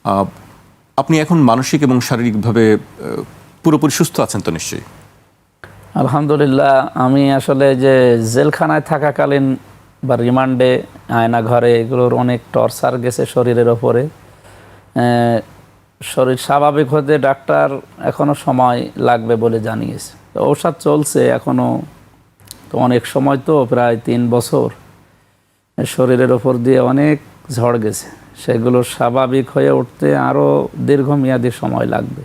আহ, আপনি এখন মানসিক এবং শারীরিকভাবে পুরোপুরি সুস্থ আছেন তো নিশ্চয়ই? আলহামদুলিল্লাহ। আমি আসলে যে জেলখানায় থাকাকালীন বা রিমান্ডে, আয়না ঘরে, এগুলোর অনেক টর্চার গেছে শরীরের ওপরে। শরীর স্বাভাবিক হতে ডাক্তার এখনও সময় লাগবে বলে জানিয়েছে। তো ঔষধ চলছে এখনও, তো অনেক সময়, তো প্রায় 3 বছর শরীরের ওপর দিয়ে অনেক ঝড় গেছে, সেগুলো স্বাভাবিক হয়ে উঠতে আরও দীর্ঘমেয়াদী সময় লাগবে।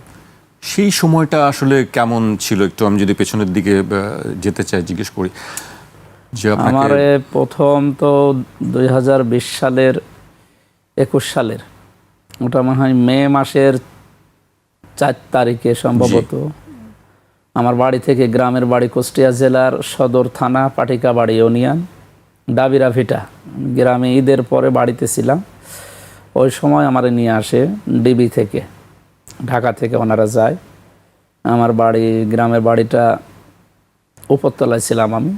সেই সময়টা আসলে কেমন ছিল, একটু আমি যদি পেছনের দিকে যেতে চাই, জিজ্ঞেস করি যে আমার প্রথম তো 2020 সালের 21 সালের, ওটা মনে হয় মে মাসের 4 তারিখে সম্ভবত, আমার বাড়ি থেকে, গ্রামের বাড়ি কুষ্টিয়া জেলার সদর থানা পাটিকাবাড়ি ইউনিয়ন ডাবিরা ভিটা গ্রামে, ঈদের পরে বাড়িতে ছিলাম। ওই সময় আমার নিয়ে আসে ডিবি থেকে, ঢাকা থেকে ওনারা যায়। আমার বাড়ি, গ্রামের বাড়িটা উপরতলায় ছিলাম আমি,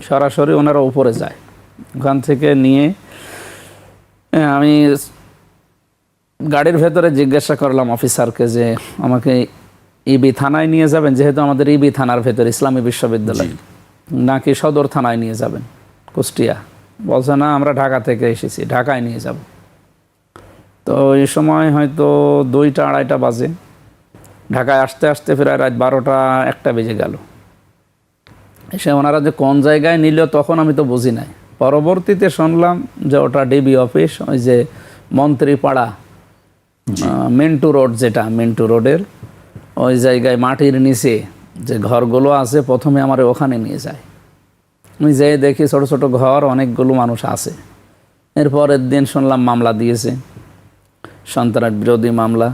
সরাসরি ওনারা উপরে যায়। ওখান থেকে নিয়ে আমি গাড়ির ভেতরে জিজ্ঞাসা করলাম অফিসারকে যে আমাকে ইবি থানায় নিয়ে যাবেন, যেহেতু আমাদের ইবি থানার ভেতরে ইসলামী বিশ্ববিদ্যালয়, নাকি সদর থানায় নিয়ে যাবেন কুষ্টিয়া। বলছে না, আমরা ঢাকা থেকে এসেছি, ঢাকায় নিয়ে যাব। তো এই সময় হয়তো 2টা 2:30 বাজে, ঢাকায় আসতে আসতে প্রায় রাত 12টা 1টা বেজে গেল। এসে ওনারা যে কোন জায়গায় নিল তখন আমি তো বুঝি নাই। পরবর্তীতে শুনলাম যে ওটা ডিবি অফিস, ওই যে মন্ত্রীপাড়া মিন্টু রোড, যেটা মিন্টু রোডের ওই জায়গায় মাটির নিচে যে ঘরগুলো আছে, প্রথমে আমার ওখানে নিয়ে যায়। আমি যেয়ে দেখি ছোট ছোট ঘর, অনেকগুলো মানুষ আছে। এরপরের দিন শুনলাম মামলা দিয়েছে, সন্ত্রাস বিরোধী মামলা।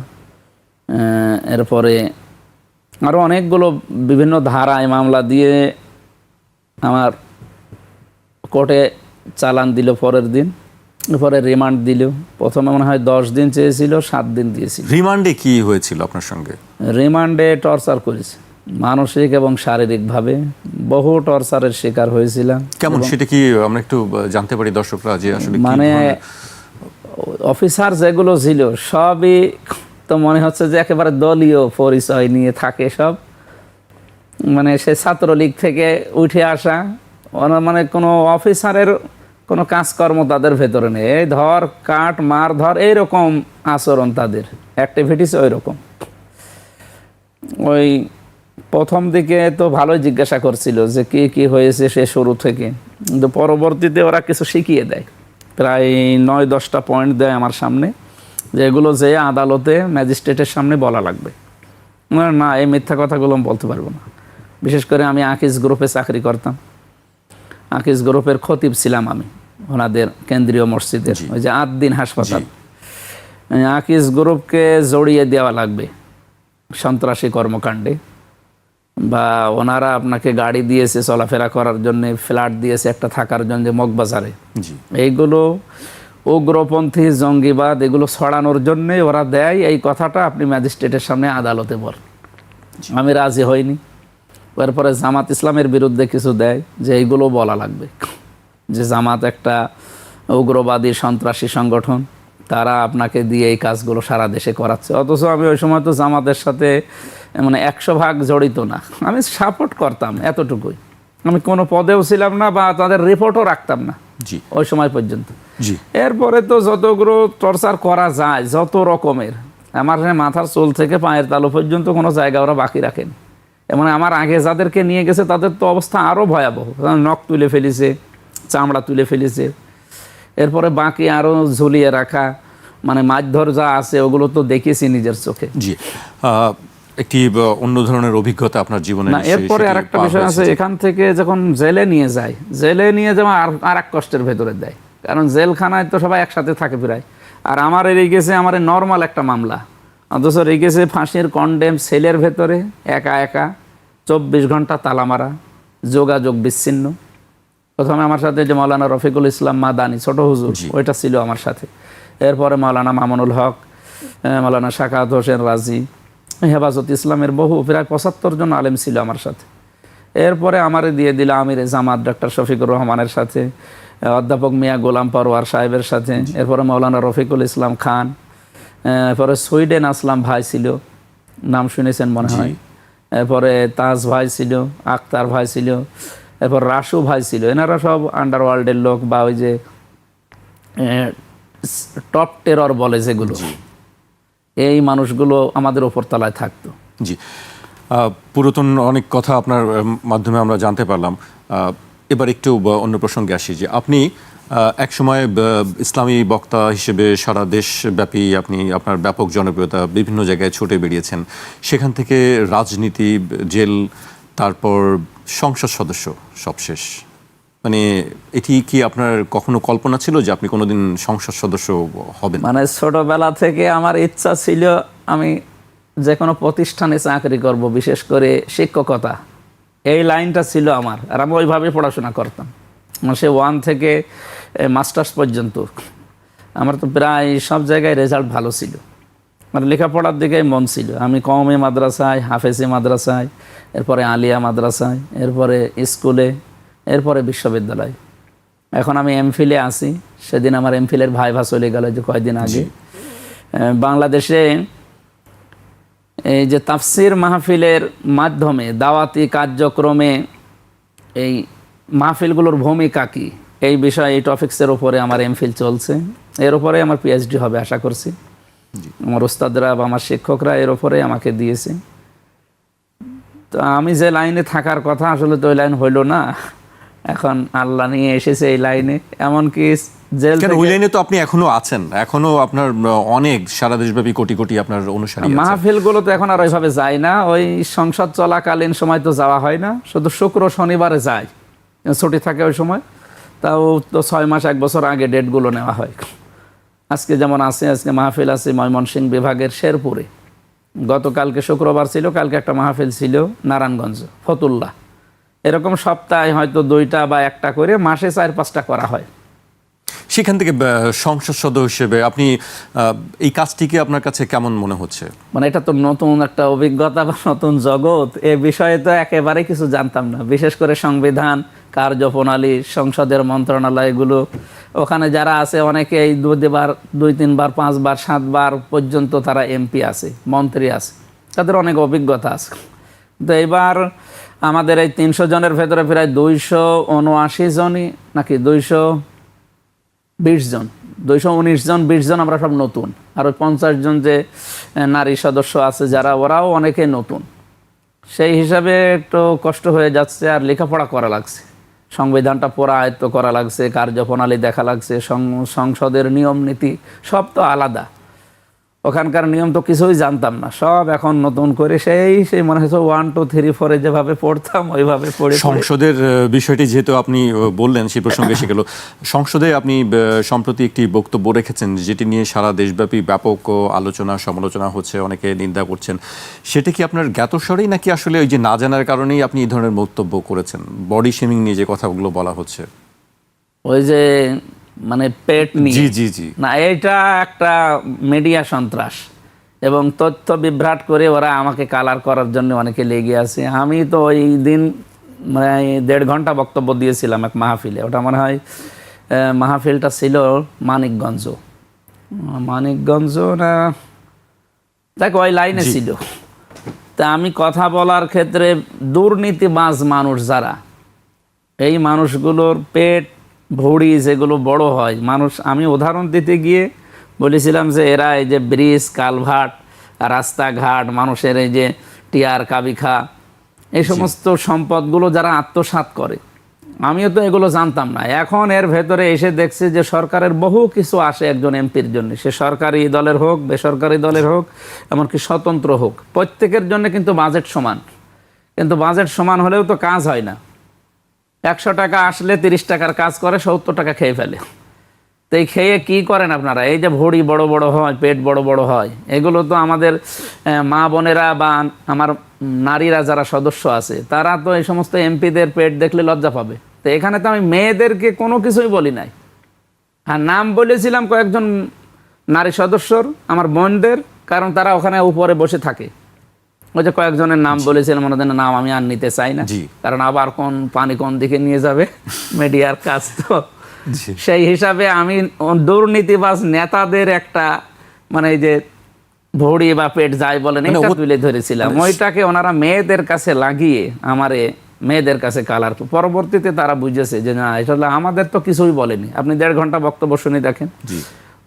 এরপরে আরও অনেকগুলো বিভিন্ন ধারায় মামলা দিয়ে আমার কোর্টে চালান দিল। পরের দিন পরে রিমান্ড দিল। প্রথমে মনে হয় 10 দিন চেয়েছিল, 7 দিন দিয়েছিল। রিমান্ডে কি হয়েছিল আপনার সঙ্গে? রিমান্ডে টর্চার করেছে, মানসিক এবং শারীরিকভাবে বহু টর্চারের শিকার হয়েছিলাম। কেমন, সেটা কি আমরা একটু জানতে পারি দর্শকরা, যে আসলে মানে অফিসার যেগুলো ছিল সবই তো মনে হচ্ছে যে একেবারে দলীয় পরিচয় নিয়ে থাকে সব। মানে সে ছাত্রলীগ থেকে উঠে আসা, মানে কোনো অফিসারের কোনো কাজকর্ম তাদের ভেতরে নেই। এই ধর কাট মার ধর, এইরকম আচরণ তাদের, অ্যাক্টিভিটিস ওই রকম। ওই প্রথম দিকে তো ভালোই জিজ্ঞাসা করছিল যে কি কি হয়েছে সে শুরু থেকে, কিন্তু পরবর্তীতে ওরা কিছু শিখিয়ে দেয়, প্রায় 9-10টা পয়েন্ট দেয় আমার সামনে, যে এগুলো যে আদালতে ম্যাজিস্ট্রেটের সামনে বলা লাগবে। না, এই মিথ্যা কথাগুলো আমি বলতে পারবো না। বিশেষ করে আমি আকিজ গ্রুপে চাকরি করতাম, আকিজ গ্রুপের খতিব ছিলাম আমি, ওনাদের কেন্দ্রীয় মসজিদের ওই যে 8 দিন হাসপাতাল। আকিজ গ্রুপকে জড়িয়ে দেওয়া লাগবে সন্ত্রাসী কর্মকাণ্ডে, বা ওনারা আপনাকে গাড়ি দিয়েছে চলাফেরা করার জন্য, ফ্ল্যাট দিয়েছে একটা থাকার জন্য মগবাজারে, এইগুলো উগ্রপন্থী জঙ্গিবাদ এগুলো ছড়ানোর জন্যে ওরা দেয়। এই কথাটা আপনি ম্যাজিস্ট্রেটের সামনে আদালতে বল। আমি রাজি হইনি। এরপরে জামাত ইসলামের বিরুদ্ধে কিছু দেয় যে এইগুলো বলা লাগবে, যে জামাত একটা উগ্রবাদী সন্ত্রাসী সংগঠন, তারা আপনাকে দিয়ে এই কাজগুলো সারা দেশে করাচ্ছে। অথচ আমি ওই সময় তো জামাতের সাথে মানে 100% জড়িত না, আমি সাপোর্ট করতাম এতটুকুই। আমি কোনো পদেও ছিলাম না বা তাদের রিপোর্টও রাখতাম না ওই সময় পর্যন্ত। এরপরে তো যতগুলো টর্চার করা যায়, যত রকমের, আমার মাথার চুল থেকে পায়ের তালু পর্যন্ত কোনো জায়গা ওরা বাকি রাখেনি। এমন আমার আগে যাদেরকে নিয়ে গেছে তাদের তো অবস্থা আরও ভয়াবহ, নখ তুলে ফেলেছে, চামড়া তুলে ফেলেছে। এরপরে বাকি আরও ঝুলিয়ে রাখা, মানে মারধর যা আছে ওগুলো তো দেখেছি নিজের চোখে। একটি অন্য ধরনের অভিজ্ঞতা আপনার জীবনে। না, এরপরে আর একটা বিষয় আছে, এখান থেকে যখন জেলে নিয়ে যায়, জেলে নিয়ে যাওয়া আর এক কষ্টের ভেতরে দেয়, কারণ জেলখানায় তো সবাই একসাথে থাকে প্রায়। আর আমার রেগেছে, আমার নর্মাল একটা মামলা, অথচ রেগেছে ফাঁসির কন্ডেম সেলের ভেতরে একা একা 24 ঘন্টা তালা মারা, যোগাযোগ বিচ্ছিন্ন। প্রথমে আমার সাথে যে মাওলানা রফিকুল ইসলাম মাদানি, ছোট হুজুর, ওইটা ছিল আমার সাথে। এরপরে মাওলানা মামুনুল হক, মাওলানা শাকাত হোসেন রাজি, হেফাজত ইসলামের বহু প্রায় 75 জন আলেম ছিল আমার সাথে। এরপরে আমারে দিয়ে দিল আমির জামাত ডক্টর শফিকুর রহমানের সাথে, অধ্যাপক মিয়া গোলাম পরওয়ার সাহেবের সাথে, এরপরে মাওলানা রফিকুল ইসলাম খান, পরে সুইডেন আসলাম ভাই ছিল, নাম শুনেছেন মনে হয়। এরপরে তাজ ভাই ছিল, আক্তার ভাই ছিল, এরপর রাসু ভাই ছিল। এনারা সব আন্ডারওয়ার্ল্ডের লোক, বা ওই যে টপ টেরর বলে যেগুলো, এই মানুষগুলো আমাদের ওপর তলায় থাকতো। জি, পুরাতন অনেক কথা আপনার মাধ্যমে আমরা জানতে পারলাম। এবার একটু অন্য প্রসঙ্গে আসি, যে আপনি একসময় ইসলামী বক্তা হিসেবে সারা দেশব্যাপী আপনি আপনার ব্যাপক জনপ্রিয়তা, বিভিন্ন জায়গায় ছুটে বেরিয়েছেন। সেখান থেকে রাজনীতি, জেল, তারপর সংসদ সদস্য সবশেষ। মানে এটি কি আপনার কখনো কল্পনা ছিল যে আপনি কোনোদিন সংসদ সদস্য হবেন? মানে ছোটবেলা থেকে আমার ইচ্ছা ছিল আমি যে কোনো প্রতিষ্ঠানে চাকরি করব, বিশেষ করে শিক্ষকতা, এই লাইনটা ছিল আমার। আর আমি ওইভাবেই পড়াশোনা করতাম, সে 1 থেকে মাস্টার্স পর্যন্ত। আমার তো প্রায় সব জায়গায় রেজাল্ট ভালো ছিল, মানে লেখাপড়ার দিকে মন ছিল। আমি কওমি মাদ্রাসায়, হাফেজি মাদ্রাসায়, এরপরে আলিয়া মাদ্রাসায়, এরপরে স্কুলে, এরপরে বিশ্ববিদ্যালয়। এখন আমি এমফিলে আছি। সেদিন আমার এমফিলের ভাইভা চলে গেল যে কয়েকদিন আগে। বাংলাদেশে এই যে তাফসির মাহফিলের মাধ্যমে দাওয়াতি কার্যক্রমে এই মাহফিলগুলোর ভূমিকা কী, এই বিষয়ে, এই টপিক্সের উপরে আমার এমফিল চলছে। এর উপরে আমার পিএইচডি হবে আশা করছি। আমার ওস্তাদরা বা আমার শিক্ষকরা এর উপরে আমাকে দিয়েছে। তো আমি যে লাইনে থাকার কথা, আসলে তো ওই লাইন হইল না। এখন আল্লাহ নিয়ে এসেছে এই লাইনে। এমনকি জেল থেকে ওই লাইনে তো আপনি এখনো আছেন, এখনো আপনার অনেক সারা দেশব্যাপী কোটি কোটি আপনার অনুসারী আছে। মাহফিলগুলো তো এখন আর ওইভাবে যায় না। ওই সংসদ চলাকালীন সময় তো যাওয়া হয় না, শুধু শুক্র শনিবারে যায়, ছুটি থাকে ওই সময়। তাও তো 6 মাস 1 বছর আগে ডেটগুলো নেওয়া হয়। আজকে যেমন আছে, আজকে মাহফিল আছে ময়মনসিংহ বিভাগের শেরপুরে। গতকালকে শুক্রবার ছিল, কালকে একটা মাহফিল ছিল নারায়ণগঞ্জ ফতুল্লাহ। এরকম সপ্তাহে হয়তো 2টা বা 1টা করে, মাসে 4-5টা করা হয়। সেখান থেকে সংসদ সদস্য হিসেবে আপনি এই কাজটিকে আপনার কাছে কেমন মনে হচ্ছে? মানে এটা তো নতুন একটা অভিজ্ঞতা বা নতুন জগৎ। এ বিষয়ে তো একেবারে কিছু জানতাম না। বিশেষ করে সংবিধান, কার্যপ্রণালী, সংসদের মন্ত্রণালয়গুলো, ওখানে যারা আছে অনেকে এই 2-3 বার 5 বার 7 বার পর্যন্ত তারা এমপি আছে, মন্ত্রী আছে, তাদের অনেক অভিজ্ঞতা আছে। তো এবার আমাদের এই 300 জনের ভেতরে প্রায় 279 জনই নাকি 220 জন, 219 জন, 20 জন আমরা সব নতুন। আর ওই 50 জন যে নারী সদস্য আছে যারা, ওরাও অনেকে নতুন। সেই হিসাবে একটু কষ্ট হয়ে যাচ্ছে। আর লেখাপড়া করা লাগছে, সংবিধানটা পড়া আয়ত্ত করা লাগছে, কার্যপ্রণালী দেখা লাগছে, সংসদের নিয়ম নীতি সব তো আলাদা। ওখানকার নিয়ম তো কিছুই জানতাম না, সব এখন নতুন করে সেই মনে হচ্ছে 1, 2, 3, 4 যেভাবে পড়তাম ওইভাবে পড়ে। সংসদের বিষয়টি যেহেতু আপনি বললেন, সেই প্রসঙ্গে এসে গেল। সংসদে আপনি সম্প্রতি একটি বক্তব্য রেখেছেন, যেটি নিয়ে সারা দেশব্যাপী ব্যাপক আলোচনা সমালোচনা হচ্ছে, অনেকে নিন্দা করছেন। সেটা কি আপনার জ্ঞাতস্বরেই, নাকি আসলে ওই যে না জানার কারণেই আপনি এই ধরনের বক্তব্য করেছেন? বডি শেমিং নিয়ে যে কথাগুলো বলা হচ্ছে, ওই যে মানে পেট নিয়ে, জি জি জি, না, এটা একটা মিডিয়া সন্ত্রাস এবং তথ্য বিভ্রাট করে ওরা আমাকে কালার করার জন্য অনেকে লেগে আছে। আমি তো ওই দিন মানে 1.5 ঘন্টা বক্তব্য দিয়েছিলাম এক মাহফিলে। ওটা মনে হয় মাহফিলটা ছিল মানিকগঞ্জ না, দেখো ওই লাইনে ছিল। তা আমি কথা বলার ক্ষেত্রে দুর্নীতিবাজ মানুষ যারা, এই মানুষগুলোর পেট ভুঁড়ি যেগুলো বড় হয় মানুষ, আমি উদাহরণ দিতে গিয়ে বলেছিলাম যে এরা এই যে ব্রিজ, কালভার্ট, রাস্তাঘাট, মানুষের এই যে টিয়ার কাবিখা, এই সমস্ত সম্পদগুলো যারা আত্মসাৎ করে, আমিও তো এগুলো জানতাম না। এখন এর ভেতরে এসে দেখছি যে সরকারের বহু কিছু আসে একজন এমপির জন্য, সে সরকারি দলের হোক, বেসরকারি দলের হোক, এমনকি স্বতন্ত্র হোক, প্রত্যেকের জন্য কিন্তু বাজেট সমান। কিন্তু বাজেট সমান হলেও তো কাজ হয় না। 100 টাকা আসলে 30 টাকার কাজ করে 70 টাকা খেয়ে ফেলে। তো এই খেয়ে কী করেন আপনারা? এই যে ভুঁড়ি বড় বড় হয়, পেট বড় বড় হয়, এগুলো তো আমাদের মা বোনেরা বা আমার নারীরা যারা সদস্য আছে, তারা তো এই সমস্ত এমপিদের পেট দেখলে লজ্জা পাবে। তো এখানে তো আমি মেয়েদেরকে কোনো কিছুই বলি নাই। আর নাম বলেছিলাম কয়েকজন নারী সদস্যর, আমার বোনদের, কারণ তারা ওখানে উপরে বসে থাকে। ওই যে কয়েকজনের নাম বলেছিলাম, ওনাদের নাম আমি আর নিতে চাই না, কারণ আবার কোন দিকে নিয়ে যাবে মিডিয়ার কাজ তো। সেই হিসাবে আমি দুর্নীতিবাজ নেতাদের একটা মানে এই যে ভড়ি বা পেট যাই বলেন এটা তুলে ধরেছিলাম। ওইটাকে ওনারা মেয়েদের কাছে লাগিয়ে আমারে মেয়েদের কাছে কালার, পরবর্তীতে তারা বুঝেছে যে না এটা আমাদের তো কিছুই বলেনি। আপনি 1.5 ঘন্টা বক্তব্য শুনে দেখেন,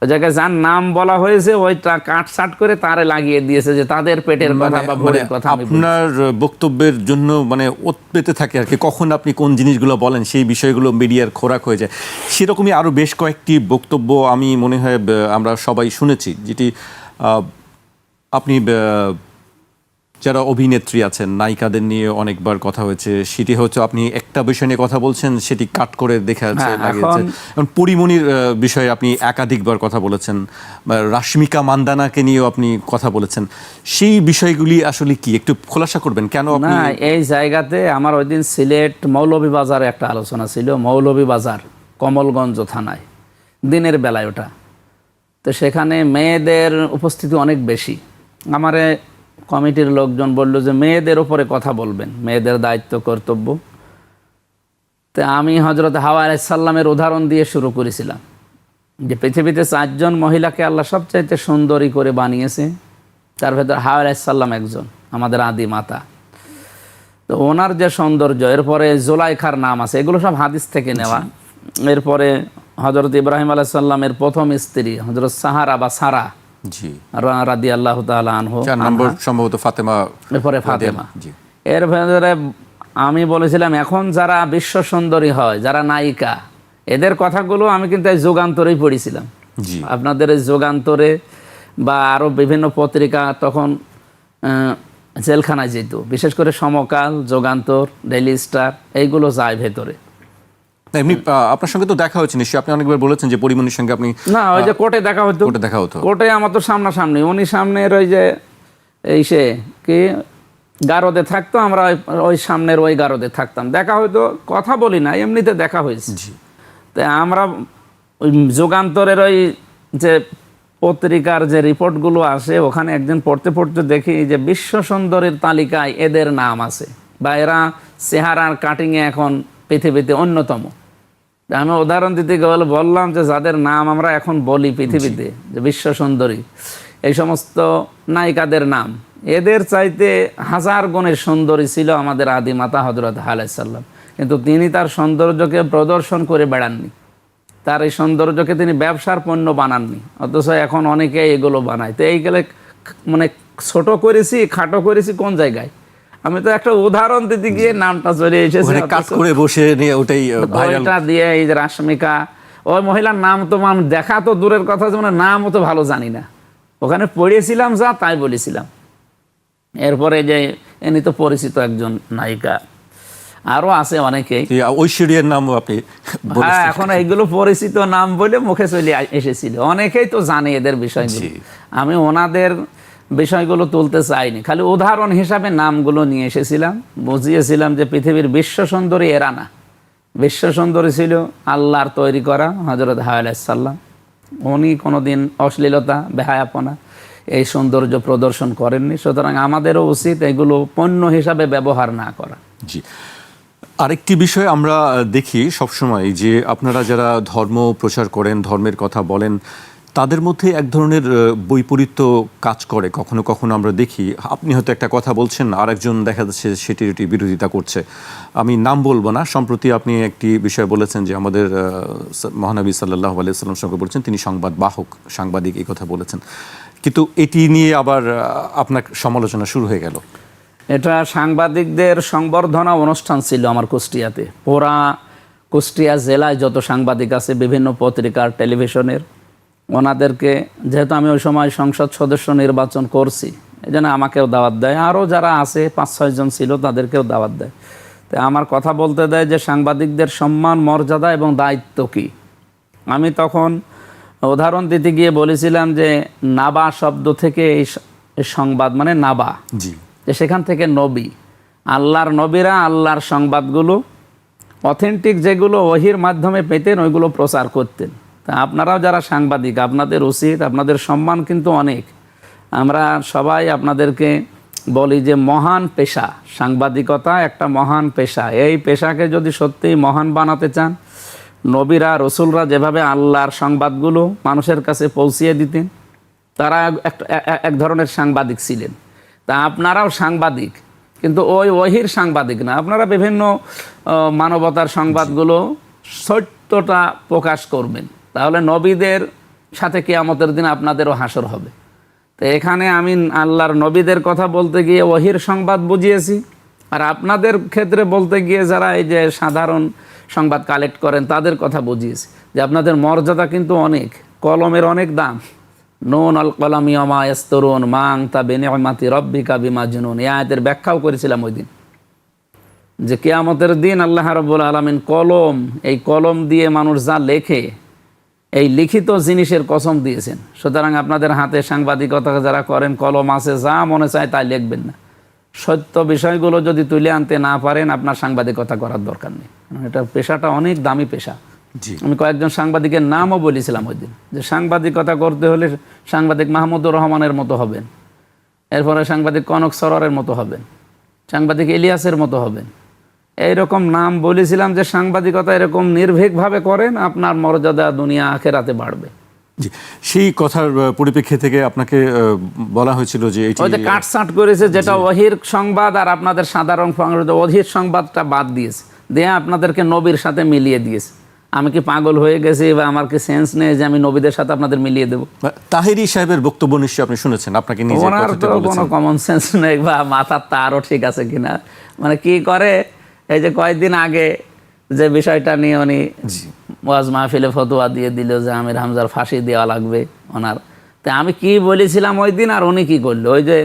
ওই জায়গায় যার নাম বলা হয়েছে ওইটা কাটছাট করে তারে লাগিয়ে দিয়েছে যে তাদের পেটের কথা বা ভোরের কথা। আপনার বক্তব্যের জন্য মানে ওত পেতে থাকে আর কি, কখন আপনি কোন জিনিসগুলো বলেন সেই বিষয়গুলো মিডিয়ার খোরাক হয়ে যায়। সেরকমই আরও বেশ কয়েকটি বক্তব্য আমি মনে হয় আমরা সবাই শুনেছি, যেটি আপনি যারা অভিনেত্রী আছেন নায়িকাদের নিয়ে অনেকবার কথা হয়েছে। সেটি হচ্ছে আপনি একটা বিষয় নিয়ে কথা বলছেন, সেটি কাট করে দেখা যাচ্ছে লাগিয়েছে। এখন পরিমণির বিষয়ে আপনি একাধিকবার কথা বলেছেন, রাশ্মিকা মান্দানাকে নিয়েও আপনি কথা বলেছেন। সেই বিষয়গুলি আসলে কি একটু খোলাসা করবেন কেন আপনি? না, এই জায়গাতে আমার ওই দিন সিলেট মৌলভীবাজারে একটা আলোচনা ছিল, মৌলভীবাজার কমলগঞ্জ থানায়, দিনের বেলায় ওটা। তো সেখানে মেয়েদের উপস্থিতি অনেক বেশি। আমারে কমিটির লোকজন বলল যে মেয়েদের উপরে কথা বলবেন, মেয়েদের দায়িত্ব কর্তব্য। তো আমি হযরত হাওয়া আলাইহিস সালামের উদাহরণ দিয়ে শুরু করেছিলাম যে পৃথিবীতে 4 জন মহিলাকে আল্লাহ সবচাইতে সুন্দরী করে বানিয়েছে, তার ভেতর হাওয়া আলাইহিস সালাম একজন, আমাদের আদি মাতা। তো ওনার যে সৌন্দর্য, এরপরে জোলাইখার নাম আছে, এগুলো সব হাদিস থেকে নেওয়া। এরপরে হযরত ইব্রাহিম আলাইহিস সালামের প্রথম স্ত্রী হযরত সাহারা বা সারা রাদিয়াল্লাহু তাআলা আনহু, 4 নম্বর সম্ভবত ফাতেমা, এরপরে ফাতেমা। এর ভেতরে আমি বলেছিলাম এখন যারা বিশ্ব সুন্দরী হয়, যারা নায়িকা, এদের কথাগুলো আমি কিন্তু এই যুগান্তরেই পড়েছিলাম। আপনাদের এই যুগান্তরে বা আরো বিভিন্ন পত্রিকা তখন জেলখানায় যেত, বিশেষ করে সমকাল, যুগান্তর, ডেইলি স্টার, এইগুলো যায় ভেতরে। এমনি আপনার সঙ্গে তো দেখা হয়েছে নিশ্চয়ই, আপনি অনেকবার বলেছেন যে পরিমণির সঙ্গে আপনি। না, ওই যে কোর্টে দেখা হতো, কোর্টে আমার তো সামনাসামনি, উনি সামনের ওই যে এই সে কি গারদে থাকতো, আমরা ওই সামনের ওই গারদে থাকতাম, দেখা হয়তো, কথা বলি না, এমনিতে দেখা হয়েছে। তাই আমরা ওই যুগান্তরের ওই যে পত্রিকার যে রিপোর্টগুলো আসে, ওখানে একদিন পড়তে পড়তে দেখি যে বিশ্ব সুন্দরীর তালিকায় এদের নাম আছে, বা এরা চেহারার কাটিংয়ে এখন পৃথিবীতে অন্যতম। আমি উদাহরণ দিতে গেলে বললাম যে যাদের নাম আমরা এখন বলি পৃথিবীতে যে বিশ্ব সুন্দরী, এই সমস্ত নায়িকাদের নাম, এদের চাইতে 1000 গুণের সুন্দরী ছিল আমাদের আদি মাতা হযরত হাওয়া আলাইহিস সালাম। কিন্তু তিনি তার সৌন্দর্যকে প্রদর্শন করে বেড়াননি, তার এই সৌন্দর্যকে তিনি ব্যবসার পণ্য বানাননি, অথচ এখন অনেকে এগুলো বানায়। তো এই গেলে মানে ছোট করেছি, খাটো করেছি কোন জায়গায়? আমি তো একটা উদাহরণ দিতে গিয়ে নামটা চলে এসেছে, কাজ করে বসে নিয়ে ওটাই ভাইরাল দিয়ে। এই যে রাশ্মিকা, ওই মহিলার নাম তো দেখা তো দূরের কথা, যেমন নামও তো ভালো জানি না, ওখানে পড়েছিলাম যা তাই বলেছিলাম। এরপরে যে এনি তো পরিচিত একজন নায়িকা, আরো আছে অনেকেই, ঐশ্বরিয়ার নামও আপনি। হ্যাঁ, এখন এইগুলো পরিচিত নাম বলে মুখে চলে এসেছিল, অনেকেই তো জানে এদের বিষয়গুলো। আমি ওনাদের বিষয়গুলো তুলতে চাইনি, খালি উদাহরণ হিসাবে নামগুলো নিয়ে এসেছিলাম, বুঝিয়েছিলাম যে পৃথিবীর বিশ্ব সুন্দরী এরা না, বিশ্ব সুন্দরী ছিল আল্লাহর তৈরি করা হযরত হাওয়া আলাইহিস সালাম। উনি কোনোদিন অশ্লীলতা, বেহায়াপনা, এই সৌন্দর্য প্রদর্শন করেননি। সুতরাং আমাদেরও উচিত এগুলো পণ্য হিসাবে ব্যবহার না করা। জি, আরেকটি বিষয় আমরা দেখি সবসময় যে আপনারা যারা ধর্ম প্রচার করেন, ধর্মের কথা বলেন, তাদের মধ্যে এক ধরনের বৈপরীত্য কাজ করে। কখনো কখনো আমরা দেখি আপনি হয়তো একটা কথা বলছেন, আরেকজন দেখা যাচ্ছে সেটির বিরোধিতা করছে। আমি নাম বলবো না, সম্প্রতি আপনি একটি বিষয় বলেছেন যে আমাদের মহানবী সাল্লাল্লাহু আলাইহি ওয়াসাল্লাম সঙ্গে বলেছেন তিনি সংবাদ বাহক, সাংবাদিক, এই কথা বলেছেন, কিন্তু এটি নিয়ে আবার আপনার সমালোচনা শুরু হয়ে গেল। এটা সাংবাদিকদের সংবর্ধনা অনুষ্ঠান ছিল আমার কুষ্টিয়াতে। পুরা কুষ্টিয়া জেলায় যত সাংবাদিক আছে বিভিন্ন পত্রিকার, টেলিভিশনের, ওনাদেরকে, যেহেতু আমি ওই সময় সংসদ সদস্য নির্বাচন করছি, এই জন্য আমাকেও দাওয়াত দেয়, আরও যারা আছে 5-6 জন ছিল তাদেরকেও দাওয়াত দেয়। তো আমার কথা বলতে দেয় যে সাংবাদিকদের সম্মান, মর্যাদা এবং দায়িত্ব কী। আমি তখন উদাহরণ দিতে গিয়ে বলেছিলাম যে নাবা শব্দ থেকে এই সংবাদ মানে নাবা, যে সেখান থেকে নবী, আল্লাহর নবীরা আল্লাহর সংবাদগুলো অথেন্টিক যেগুলো ওহির মাধ্যমে পেতেন ওইগুলো প্রচার করতেন। তা আপনারাও যারা সাংবাদিক, আপনাদের উচিত, আপনাদের সম্মান কিন্তু অনেক। আমরা সবাই আপনাদেরকে বলি যে মহান পেশা সাংবাদিকতা, একটা মহান পেশা। এই পেশাকে যদি সত্যিই মহান বানাতে চান, নবীরা, রসুলরা যেভাবে আল্লাহর সংবাদগুলো মানুষের কাছে পৌঁছিয়ে দিতেন, তারা এক ধরনের সাংবাদিক ছিলেন। তা আপনারাও সাংবাদিক, কিন্তু ওই ওহির সাংবাদিক না। আপনারা বিভিন্ন মানবতার সংবাদগুলো সত্যটা প্রকাশ করবেন, তাহলে নবীদের সাথে কিয়ামতের দিন আপনাদেরও হাসর হবে। তো এখানে আমি আল্লাহর নবীদের কথা বলতে গিয়ে ওহির সংবাদ বুঝিয়েছি, আর আপনাদের ক্ষেত্রে বলতে গিয়ে যারা এই যে সাধারণ সংবাদ কালেক্ট করেন তাদের কথা বুঝিয়েছি যে আপনাদের মর্যাদা কিন্তু অনেক, কলমের অনেক দাম। নুন আল কলামি ওমা ইয়াসতুরুন মা আনতা বিনিআমাতি রাব্বিকা বিমাজনুন। এই আয়াতের ব্যাখ্যাও করেছিলাম ওই দিন, যে কিয়ামতের দিন আল্লাহ রাব্বুল আলামিন কলম, এই কলম দিয়ে মানুষ যা লেখে, এই লিখিত জিনিসের কসম দিয়েছেন। সুতরাং আপনাদের হাতে সাংবাদিকতা যারা করেন, কলম আছে, যা মনে চায় তাই লিখবেন না। সত্য বিষয়গুলো যদি তুলে আনতে না পারেন, আপনার সাংবাদিকতা করার দরকার নেই। এটা পেশাটা অনেক দামি পেশা। আমি কয়েকজন সাংবাদিকের নামও বলেছিলাম ওই দিন, যে সাংবাদিকতা করতে হলে সাংবাদিক মাহমুদুর রহমানের মতো হবেন, এরপরে সাংবাদিক কনক সরোয়ারের মতো হবেন, সাংবাদিক ইলিয়াসের মতো হবেন। এইরকম নাম বলেছিলাম যে সাংবাদিকতা এরকম নির্ভীকভাবে করেন, আপনার মর্যাদা দুনিয়া আখেরাতে বাড়বে। জি, সেই কথার পরিপ্রেক্ষিতে থেকে আপনাকে বলা হয়েছিল যে ওই যে কাটছাঁট করেছে, যেটা ওহির সংবাদ আর আপনাদের সাধারণ ওহির সংবাদটা বাদ দিয়েছে, দিয়ে আপনাদেরকে নবীর সাথে মিলিয়ে দিয়েছে। আমি কি পাগল হয়ে গেছি বা আমার কি সেন্স নেই যে আমি নবীদের সাথে আপনাদের মিলিয়ে দেবো? তাহেরি সাহেবের বক্তব্য নিশ্চয়ই আপনি শুনেছেন, আপনাকে নিজে ওনার তো কোনো কমন সেন্স নেই বা মাথার তারও ঠিক আছে কিনা। মানে কি করে, এই যে কয়েকদিন আগে যে বিষয়টা নিয়ে উনি ওয়াজ মাহফিলে ফতোয়া দিয়ে দিল যে আমির হামজার ফাঁসি দেওয়া লাগবে ওনার। তো আমি কি বলেছিলাম ওই দিন, আর উনি কি করলো? ওই যে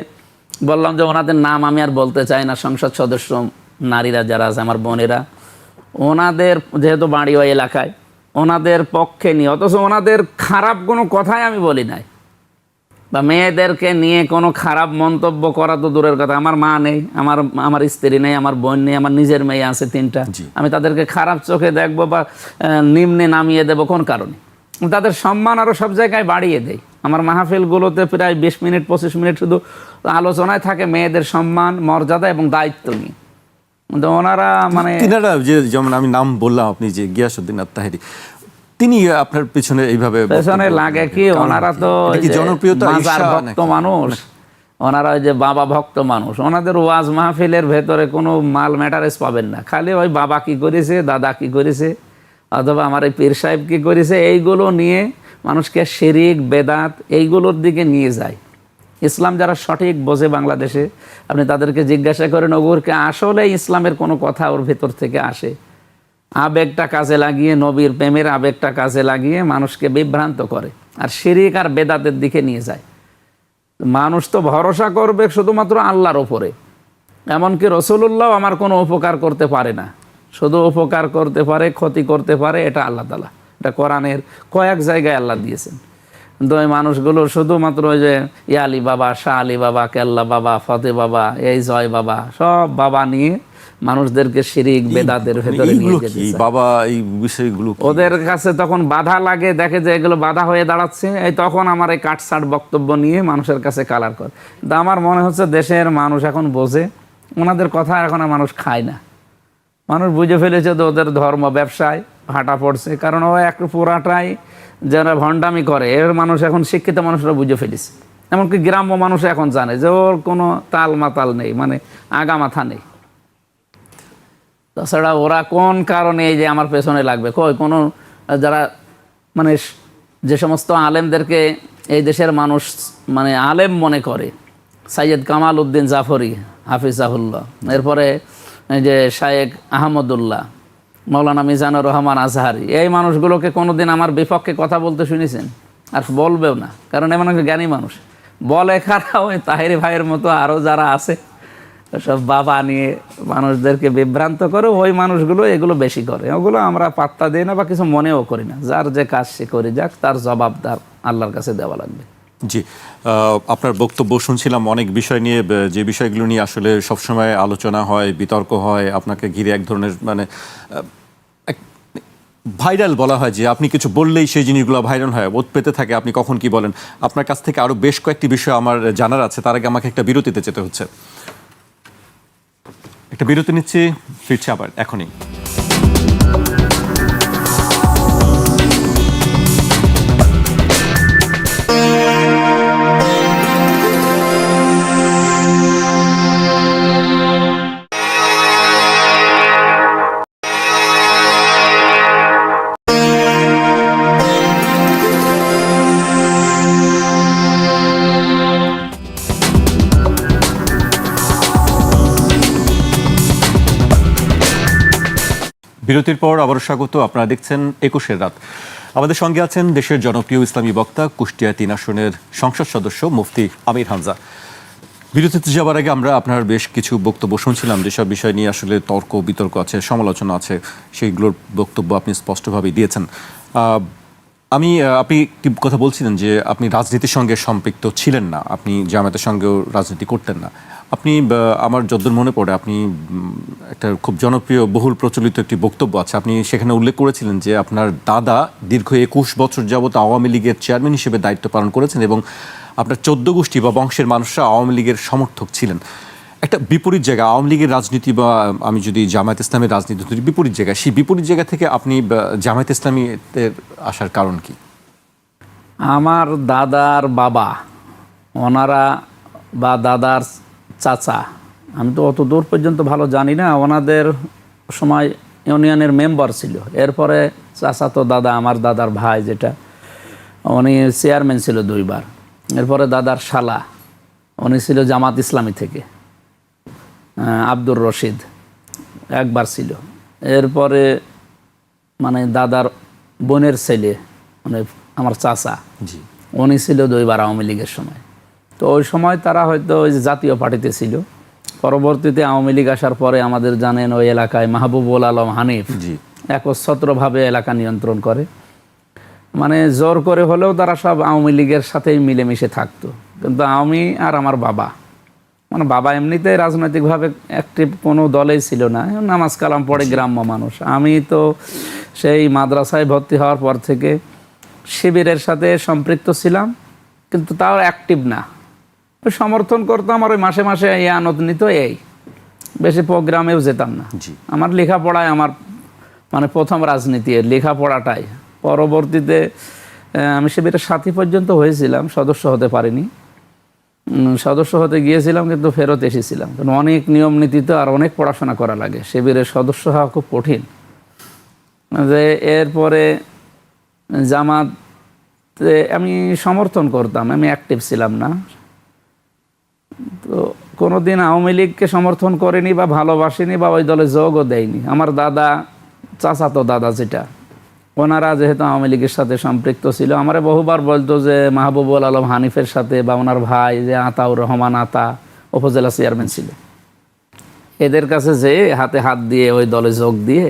বললাম যে ওনাদের নাম আমি আর বলতে চাই না, সংসদ সদস্য নারীরা যারা আছে আমার বোনেরা, ওনাদের যেহেতু বাড়ি ওই এলাকায়, ওনাদের পক্ষে নিয়ে, অথচ ওনাদের খারাপ কোনো কথাই আমি বলি নাই, বা মেয়েদেরকে নিয়ে কোনো খারাপ মন্তব্য করা তো দূরের কথা। আমার মা নেই, আমার স্ত্রী নেই, আমার বোন নেই, আমার নিজের মেয়ে আছে 3টা। আমি তাদেরকে খারাপ চোখে দেখবো বা নিম্নে নামিয়ে দেবো কোন কারণে? তাদের সম্মান আরও সব জায়গায় বাড়িয়ে দেয়। আমার মাহফিলগুলোতে প্রায় 20 মিনিট 25 মিনিট শুধু আলোচনায় থাকে মেয়েদের সম্মান, মর্যাদা এবং দায়িত্ব নিয়ে। কিন্তু ওনারা মানে তিনারা যে, যেমন আমি নাম বললাম, আপনি যে গিয়াসউদ্দিন আত-তাহেরি, তিনি আপনার পিছনে এইভাবে পেছনে লাগে কি, ওনারা তো জনপ্রিয়তা ভক্ত মানুষ, ওনারা ওই যে বাবা ভক্ত মানুষ। ওনাদের ওয়াজ মাহফিলের ভেতরে কোনো মাল ম্যাটারেস পাবেন না, খালি ওই বাবা কি করেছে, দাদা কি করেছে, অথবা আমার এই পীর সাহেব কি করেছে, এইগুলো নিয়ে মানুষকে শিরিক বেদাত এইগুলোর দিকে নিয়ে যায়। ইসলাম যারা সঠিক বোঝে বাংলাদেশে, আপনি তাদেরকে জিজ্ঞাসা করেন ওগুরকে আসলে ইসলামের কোনো কথা ওর ভেতর থেকে আসে? আবেগটা কাজে লাগিয়ে, নবীর প্রেমের আবেগটা কাজে লাগিয়ে মানুষকে বিভ্রান্ত করে, আর শিরিক আর বেদাতের দিকে নিয়ে যায়। মানুষ তো ভরসা করবে শুধুমাত্র আল্লাহর ওপরে। এমনকি রসুলুল্লাহ আমার কোনো উপকার করতে পারে না, শুধু উপকার করতে পারে, ক্ষতি করতে পারে, এটা আল্লাহ তাআলা, এটা কোরআনের কয়েক জায়গায় আল্লাহ দিয়েছেন। কিন্তু ওই মানুষগুলো শুধুমাত্র ওই যে ইয়ালি বাবা, শাহ আলী বাবা, কেল্লা বাবা, ফতে বাবা, এই জয় বাবা, সব বাবা নিয়ে মানুষদেরকে শিরিক বেদাতের ভেতরে নিয়ে যেতে চায়। বাবা এই বিষয়গুলো ওদের কাছে তখন বাধা লাগে, দেখে যে এগুলো বাধা হয়ে দাঁড়াচ্ছে, এই তখন আমার এই কাটছাট বক্তব্য নিয়ে মানুষের কাছে কালার করে। কিন্তু আমার মনে হচ্ছে দেশের মানুষ এখন বোঝে, ওনাদের কথা এখন আর মানুষ খায় না। মানুষ বুঝে ফেলেছে তো ওদের ধর্ম ব্যবসায় ভাটা পড়ছে, কারণ ও একটু পুরাটাই যারা ভণ্ডামি করে, এর মানুষ এখন শিক্ষিত মানুষরা বুঝে ফেলেছে। এমনকি গ্রাম্য মানুষ এখন জানে যে ওর কোনো তাল মাতাল নেই, মানে আগা মাথা নেই। তাছাড়া ওরা কোন কারণে এই যে আমার পেছনে লাগবে, কই কোনো যারা মানে যে সমস্ত আলেমদেরকে এই দেশের মানুষ মানে আলেম মনে করে, সৈয়দ কামাল উদ্দিন জাফরি হাফিজাহুল্লাহ, এরপরে এই যে শায়েখ আহমদুল্লাহ, মৌলানা মিজানুর রহমান আজহারি, এই মানুষগুলোকে কোনোদিন আমার বিপক্ষে কথা বলতে শুনেছেন? আর বলবেও না, কারণ এমন একটা জ্ঞানী মানুষ। বলে খারাপ ওই তাহেরি ভাইয়ের মতো আরও যারা আছে, সব বাবা নিয়ে মানুষদেরকে বিভ্রান্ত করে, ওই মানুষগুলো এগুলো বেশি করে। ওগুলো আমরা পাত্তা দিই না বা কিছু মনেও করি না। যার যে কাজ সে করে যাক, তার জবাবদার আল্লাহর কাছে দেওয়া লাগবে। জি, আপনার বক্তব্য শুনছিলাম অনেক বিষয় নিয়ে, যে বিষয়গুলো নিয়ে আসলে সবসময় আলোচনা হয়, বিতর্ক হয়, আপনাকে ঘিরে এক ধরনের মানে ভাইরাল বলা হয়, যে আপনি কিছু বললেই সেই জিনিসগুলো ভাইরাল হয়, ওত পেতে থাকে আপনি কখন কি বলেন। আপনার কাছ থেকে আরও বেশ কয়েকটি বিষয় আমার জানার আছে, তার আগে আমাকে একটা বিরতিতে যেতে হচ্ছে। একটা বিরতি নিচ্ছি, ফিরছি আবার এখনই। বিরতির পর আবারও স্বাগত। আপনারা দেখছেন 21-এর রাত। আমাদের সঙ্গে আছেন দেশের জনপ্রিয় ইসলামী বক্তা, কুষ্টিয়া 3 আসনের সংসদ সদস্য মুফতি আমির হামজা। বিরতিতে যাওয়ার আগে আমরা আপনার বেশ কিছু বক্তব্য শুনছিলাম, যেসব বিষয় নিয়ে আসলে তর্ক বিতর্ক আছে, সমালোচনা আছে, সেইগুলোর বক্তব্য আপনি স্পষ্টভাবেই দিয়েছেন। আপনি একটি কথা বলছিলেন যে আপনি রাজনীতির সঙ্গে সম্পৃক্ত ছিলেন না, আপনি জামায়াতের সঙ্গেও রাজনীতি করতেন না। আপনি, আমার যদ্দূর মনে পড়ে, আপনি একটা খুব জনপ্রিয় বহুল প্রচলিত একটি বক্তব্য আছে, আপনি সেখানে উল্লেখ করেছিলেন যে আপনার দাদা দীর্ঘ 21 বছর যাবৎ আওয়ামী লীগের চেয়ারম্যান হিসেবে দায়িত্ব পালন করেছেন এবং আপনার 14 গোষ্ঠী বা বংশের মানুষরা আওয়ামী লীগের সমর্থক ছিলেন। একটা বিপরীত জায়গা আওয়ামী লীগের রাজনীতি, বা আমি যদি জামায়াত ইসলামের রাজনীতি ধরি, বিপরীত জায়গা, সেই বিপরীত জায়গা থেকে আপনি জামায়াত ইসলামীতে আসার কারণ কি? আমার দাদার বাবা, ওনারা বা দাদার চাচা, আমি তো অত দূর পর্যন্ত ভালো জানি না, ওনাদের সময় ইউনিয়নের মেম্বার ছিল। এরপরে চাচা তো দাদা, আমার দাদার ভাই যেটা, উনি চেয়ারম্যান ছিল 2 বার। এরপরে দাদার শালা, উনি ছিল জামাত ইসলামী থেকে, আব্দুর রশিদ, 1 বার ছিল। এরপরে মানে দাদার বোনের ছেলে, মানে আমার চাচা, উনি ছিল 2 বার আওয়ামী লীগের সময়। তো ওই সময় তারা হয়তো ওই যে জাতীয় পার্টিতে ছিল। পরবর্তীতে আওয়ামী লীগ আসার পরে আমাদের জানেন ওই এলাকায় মাহবুবুল আলম হানিফ একচ্ছত্রভাবে এলাকা নিয়ন্ত্রণ করে, মানে জোর করে হলেও তারা সব আওয়ামী লীগের সাথেই মিলেমিশে থাকতো। কিন্তু আমি আর আমার বাবা, মানে বাবা এমনিতেই রাজনৈতিকভাবে অ্যাক্টিভ কোনো দলেই ছিল না, নামাজ কালাম পড়ে গ্রাম্য মানুষ। আমি তো সেই মাদ্রাসায় ভর্তি হওয়ার পর থেকে শিবিরের সাথে সম্পৃক্ত ছিলাম, কিন্তু তাও অ্যাক্টিভ না, ওই সমর্থন করতাম আর ওই মাসে মাসে এই আনন্দ নিত, এই বেশি প্রোগ্রামেও যেতাম না। আমার লেখাপড়ায় আমার মানে প্রথম রাজনীতি লেখাপড়াটাই। পরবর্তীতে আমি শিবিরের সাথী পর্যন্ত হয়েছিলাম, সদস্য হতে পারিনি। সদস্য হতে গিয়েছিলাম কিন্তু ফেরত এসেছিলাম, কারণ অনেক নিয়ম নীতিতে আর অনেক পড়াশোনা করা লাগে, শিবিরের সদস্য হওয়া খুব কঠিন। যে এরপরে জামাতে আমি সমর্থন করতাম, আমি অ্যাক্টিভ ছিলাম না। তো কোনোদিন আওয়ামী লীগকে সমর্থন করিনি বা ভালোবাসিনি বা ওই দলে যোগও দেয়নি। আমার দাদা, চাচাতো দাদা যেটা, ওনারা যেহেতু আওয়ামী লীগের সাথে সম্পৃক্ত ছিল, আমারে বহুবার বলতো যে মাহবুবুল আলম হানিফের সাথে বা ওনার ভাই যে আতাউর রহমান আতা উপজেলা চেয়ারম্যান ছিল, এদের কাছে যে হাতে হাত দিয়ে ওই দলে যোগ দিয়ে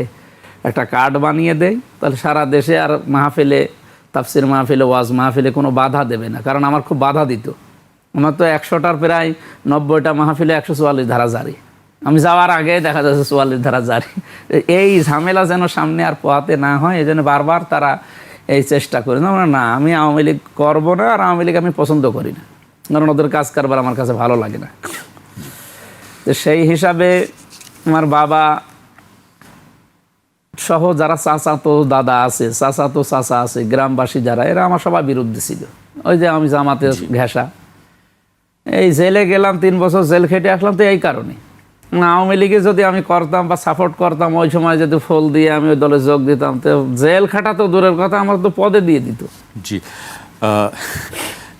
একটা কার্ড বানিয়ে দেয়, তাহলে সারা দেশে আর মাহফিলে, তাফসির মাহফিলে, ওয়াজ মাহফিলে কোনো বাধা দেবে না। কারণ আমার খুব বাধা দিত। আমার তো 100টার প্রায় 90টা মাহফিলে 144 ধারা জারি, আমি যাওয়ার আগে দেখা যাচ্ছে 44 ধারা জারি। এই ঝামেলা যেন সামনে আর পোহাতে না হয়, এই জন্য বারবার তারা এই চেষ্টা করে। না, আমি আওয়ামী লীগ করবো না, আর আওয়ামী লীগ আমি পছন্দ করি না, কারণ ওদের কাজ কারবার আমার কাছে ভালো লাগে না। তো সেই হিসাবে আমার বাবা সহ যারা চাচাতো দাদা আছে, চাচাতো চাচা আছে, গ্রামবাসী যারা, এরা আমার সবাই বিরুদ্ধে ছিল। ওই যে আমি জামাতের ঘেঁষা, এই জেলে গেলাম, 3 বছর জেল খেটে আসলাম, তো এই কারণে। আওয়ামী লীগে যদি আমি করতাম বা সাপোর্ট করতাম, ওই সময় যদি ফল দিয়ে আমি ওই দলে যোগ দিতাম, তো জেল খাটা তো দূরের কথা, আমার তো পদে দিয়ে দিত। জি,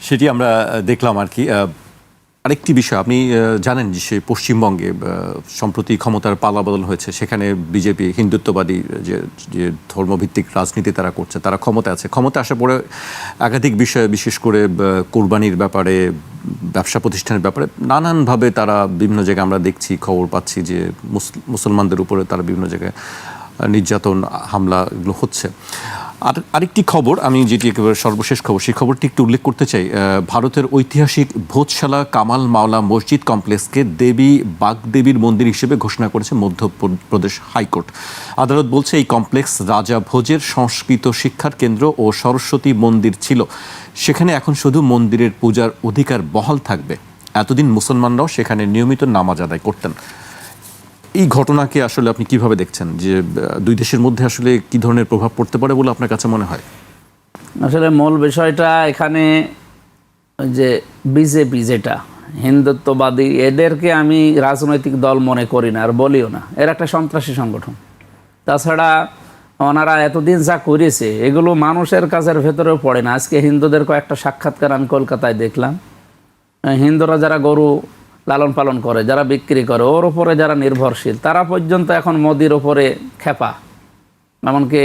সেটি আমরা দেখলাম আর কি। আরেকটি বিষয়, আপনি জানেন যে সে পশ্চিমবঙ্গে সম্প্রতি ক্ষমতার পালাবদল হয়েছে, সেখানে বিজেপি হিন্দুত্ববাদী যে ধর্মভিত্তিক রাজনীতি তারা করছে, তারা ক্ষমতা আছে। ক্ষমতা আসার পরে একাধিক বিষয়ে, বিশেষ করে কোরবানির ব্যাপারে, ব্যবসা প্রতিষ্ঠানের ব্যাপারে নানানভাবে তারা বিভিন্ন জায়গায় আমরা দেখছি, খবর পাচ্ছি যে মুসলমানদের উপরে তারা বিভিন্ন জায়গায় নির্যাতন, হামলা এগুলো হচ্ছে। আর আরেকটি খবর, আমি যেটি একেবারে সর্বশেষ খবর, সেই খবরটি একটু উল্লেখ করতে চাই। ভারতের ঐতিহাসিক ভোজশালা কামাল মাওলা মসজিদ কমপ্লেক্সকে দেবী বাগদেবীর মন্দির হিসেবে ঘোষণা করেছে মধ্যপ্রদেশ হাইকোর্ট। আদালত বলছে এই কমপ্লেক্স রাজা ভোজের সংস্কৃত শিক্ষার কেন্দ্র ও সরস্বতী মন্দির ছিল, সেখানে এখন শুধু মন্দিরের পূজার অধিকার বহাল থাকবে। এতদিন মুসলমানরাও সেখানে নিয়মিত নামাজ আদায় করতেন। এই ঘটনাকে আসলে আপনি কিভাবে দেখছেন, যে 2 দেশের মধ্যে আসলে কি ধরনের প্রভাব পড়তে পারে বলে আপনার কাছে মনে হয়? আসলে মূল বিষয়টা এখানে যে বিজেপি যেটা হিন্দুত্ববাদী, এদেরকে আমি রাজনৈতিক দল মনে করি না, আর বলিও না। এর একটা সন্ত্রাসী সংগঠন। তাছাড়া ওনারা এতদিন যা করেছে এগুলো মানুষের কাজের ভেতরেও পড়ে না। আজকে হিন্দুদের কয়েকটা সাক্ষাৎকার আমি কলকাতায় দেখলাম। হিন্দুরা যারা গরু লালন পালন করে, যারা বিক্রি করে, ওর ওপরে যারা নির্ভরশীল, তারা পর্যন্ত এখন মোদির ওপরে খেপা এমনকি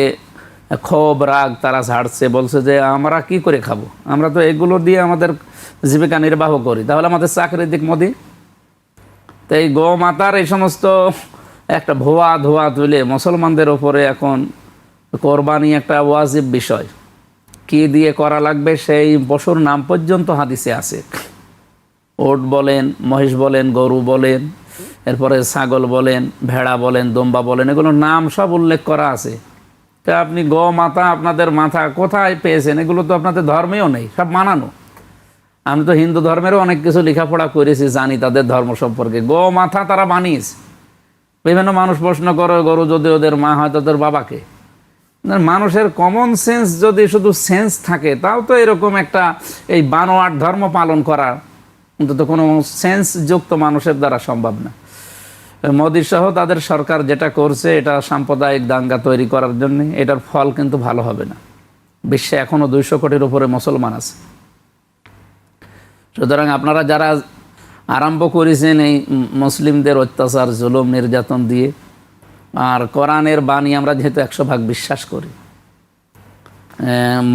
ক্ষোভ রাগ তারা ঝাড়ছে, বলছে যে আমরা কি করে খাবো, আমরা তো এগুলো দিয়ে আমাদের জীবিকা নির্বাহ করি, তাহলে আমাদের চাকরির দিক মোদি। তো এই গোমাতার এই সমস্ত একটা ভুয়া ধোয়া তুলে মুসলমানদের ওপরে এখন কোরবানি একটা ওয়াজিব বিষয়, কি দিয়ে করা লাগবে সেই পশুর নাম পর্যন্ত হাদিসে আছে। ওট বলেন, মহিষ বলেন, গরু বলেন, এরপরে ছাগল বলেন, ভেড়া বলেন, দম্বা বলেন, এগুলোর নাম সব উল্লেখ করা আছে। তা আপনি মাতা আপনাদের মাথা কোথায় পেয়েছেন? এগুলো তো আপনাদের ধর্মেও নেই, সব মানানো। আমি তো হিন্দু ধর্মেরও অনেক কিছু লেখাপড়া করেছি, জানি তাদের ধর্ম সম্পর্কে। মাথা তারা বানিয়েছে। বিভিন্ন মানুষ প্রশ্ন করে, গরু যদি ওদের মা হয় তো তোর বাবাকে। মানুষের কমন সেন্স যদি শুধু সেন্স থাকে, তাও তো এরকম একটা এই বানোয়াট ধর্ম পালন করা অন্তত কোনো সেন্সযুক্ত মানুষের দ্বারা সম্ভব না। মোদী সহ তাদের সরকার যেটা করছে, এটা সাম্প্রদায়িক দাঙ্গা তৈরি করার জন্য, এটার ফল কিন্তু ভালো হবে না। বিশ্বে এখনও 200 কোটির উপরে মুসলমান আছে। সুতরাং আপনারা যারা আরম্ভ করেছেন এই মুসলিমদের অত্যাচার, জুলুম, নির্যাতন দিয়ে, আর কোরআনের বাণী আমরা যেহেতু 100% বিশ্বাস করি,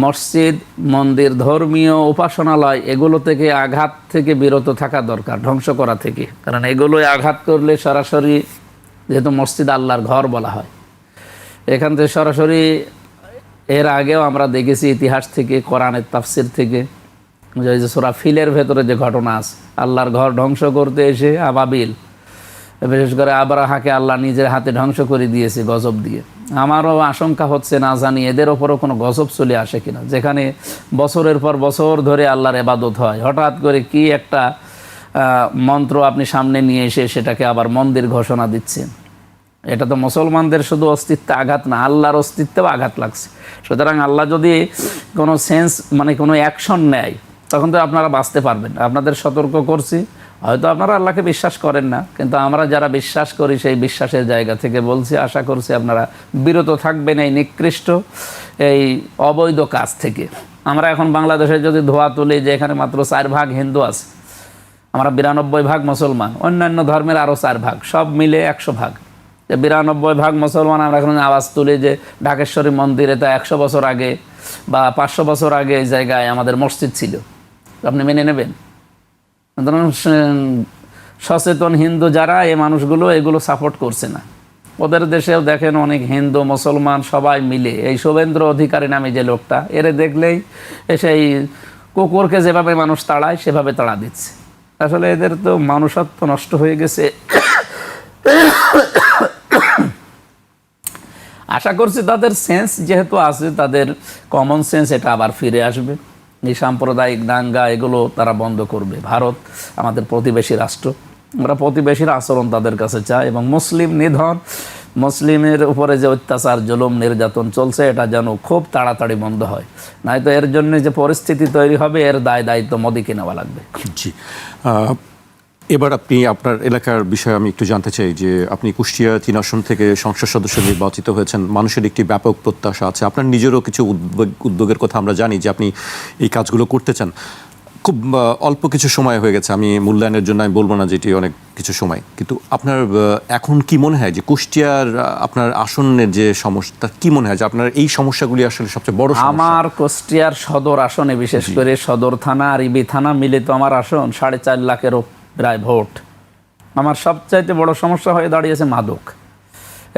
মসজিদ, মন্দির, ধর্মীয় উপাসনালয়, এগুলো থেকে আঘাত থেকে বিরত থাকা দরকার, ধ্বংস করা থেকে। কারণ এগুলোই আঘাত করলে সরাসরি, যেহেতু মসজিদ আল্লাহর ঘর বলা হয়, এখান থেকে সরাসরি, এর আগেও আমরা দেখেছি ইতিহাস থেকে, কোরআনের তাফসির থেকে, যে সূরা ফিলের ভেতরে যে ঘটনা আছে, আল্লাহর ঘর ধ্বংস করতে এসে আবাবিল, বিশেষ করে আবরাহাকে আল্লাহ নিজের হাতে ধ্বংস করে দিয়েছে গজব দিয়ে। আমারও আশঙ্কা হচ্ছে, না জানি এদের ওপরও কোনো গজব চলে আসে কিনা, যেখানে বছরের পর বছর ধরে আল্লাহর ইবাদত হয়, হঠাৎ করে কি একটা মন্ত্র আপনি সামনে নিয়ে এসে সেটাকে আবার মন্দির ঘোষণা দিচ্ছেন। এটা তো মুসলমানদের শুধু অস্তিত্বে আঘাত না, আল্লাহর অস্তিত্বেও আঘাত লাগছে। সুতরাং আল্লাহ যদি কোনো সেন্স, মানে কোনো অ্যাকশন নেয়, তখন তো আপনারা বাঁচতে পারবেন। আপনাদের সতর্ক করছি, হয়তো আপনারা আল্লাহকে বিশ্বাস করেন না, কিন্তু আমরা যারা বিশ্বাস করি সেই বিশ্বাসের জায়গা থেকে বলছি, আশা করছি আপনারা বিরত থাকবেন এই নিকৃষ্ট, এই অবৈধ কাজ থেকে। আমরা এখন বাংলাদেশে যদি ধোয়া তুলি যে এখানে মাত্র 4% হিন্দু আছে, আমরা 92% মুসলমান, অন্যান্য ধর্মের আরও 4%, সব মিলে 100%। যে 92% মুসলমান আমরা এখন আওয়াজ তুলি যে ঢাকেশ্বরী মন্দিরে তা 100 বছর আগে বা 500 বছর আগে এই জায়গায় আমাদের মসজিদ ছিল, আপনি মেনে নেবেন? সচেতন হিন্দু যারা, এই মানুষগুলো এগুলো সাপোর্ট করছে না। ওদের দেশেও দেখেন অনেক হিন্দু মুসলমান সবাই মিলে, এই শুভেন্দ্র অধিকারী নামে যে লোকটা, এরে দেখলেই সেই কুকুরকে যেভাবে মানুষ তাড়ায় সেভাবে তাড়া দিচ্ছে। আসলে এদের তো মানুষত্ব নষ্ট হয়ে গেছে। আশা করছি তাদের সেন্স যেহেতু আছে, তাদের কমন সেন্স এটা আবার ফিরে আসবে। এই সাম্প্রদায়িক দাঙ্গা এগুলো তারা বন্ধ করবে। ভারত আমাদের প্রতিবেশী রাষ্ট্র, আমরা প্রতিবেশীর আচরণ তাদের কাছে চাই, এবং মুসলিম নিধন, মুসলিমের উপরে যে অত্যাচার, জুলুম, নির্যাতন চলছে, এটা যেন খুব তাড়াতাড়ি বন্ধ হয়। নয়তো এর জন্য যে পরিস্থিতি তৈরি হবে, এর দায়িত্ব মোদিকে নেওয়া লাগবে। জি, এবার আপনি আপনার এলাকার বিষয়ে আমি একটু জানতে চাই যে আপনি কুষ্টিয়া 3 আসন থেকে সংসদ সদস্য নির্বাচিত হয়েছেন। মানুষের একটি ব্যাপক প্রত্যাশা আছে, আপনার নিজেরও কিছু উদ্যোগের কথা আমরা জানি যে আপনি এই কাজগুলো করতে চান। খুব অল্প কিছু সময় হয়ে গেছে, আমি মূল্যায়নের জন্য আমি বলবো না যে এটি অনেক কিছু সময়, কিন্তু আপনার এখন কি মনে হয় যে কুষ্টিয়ার আপনার আসনের যে সমস্যা, কি মনে হয় যে আপনার এই সমস্যাগুলি আসলে সবচেয়ে বড় সমস্যা? আমার কুষ্টিয়ার সদর আসনে, বিশেষ করে সদর থানা আর ইবি থানা মিলে তো আমার আসন 4.5 লাখেরও প্রায় ভোট। আমার সবচাইতে বড় সমস্যা হয়ে দাঁড়িয়েছে মাদক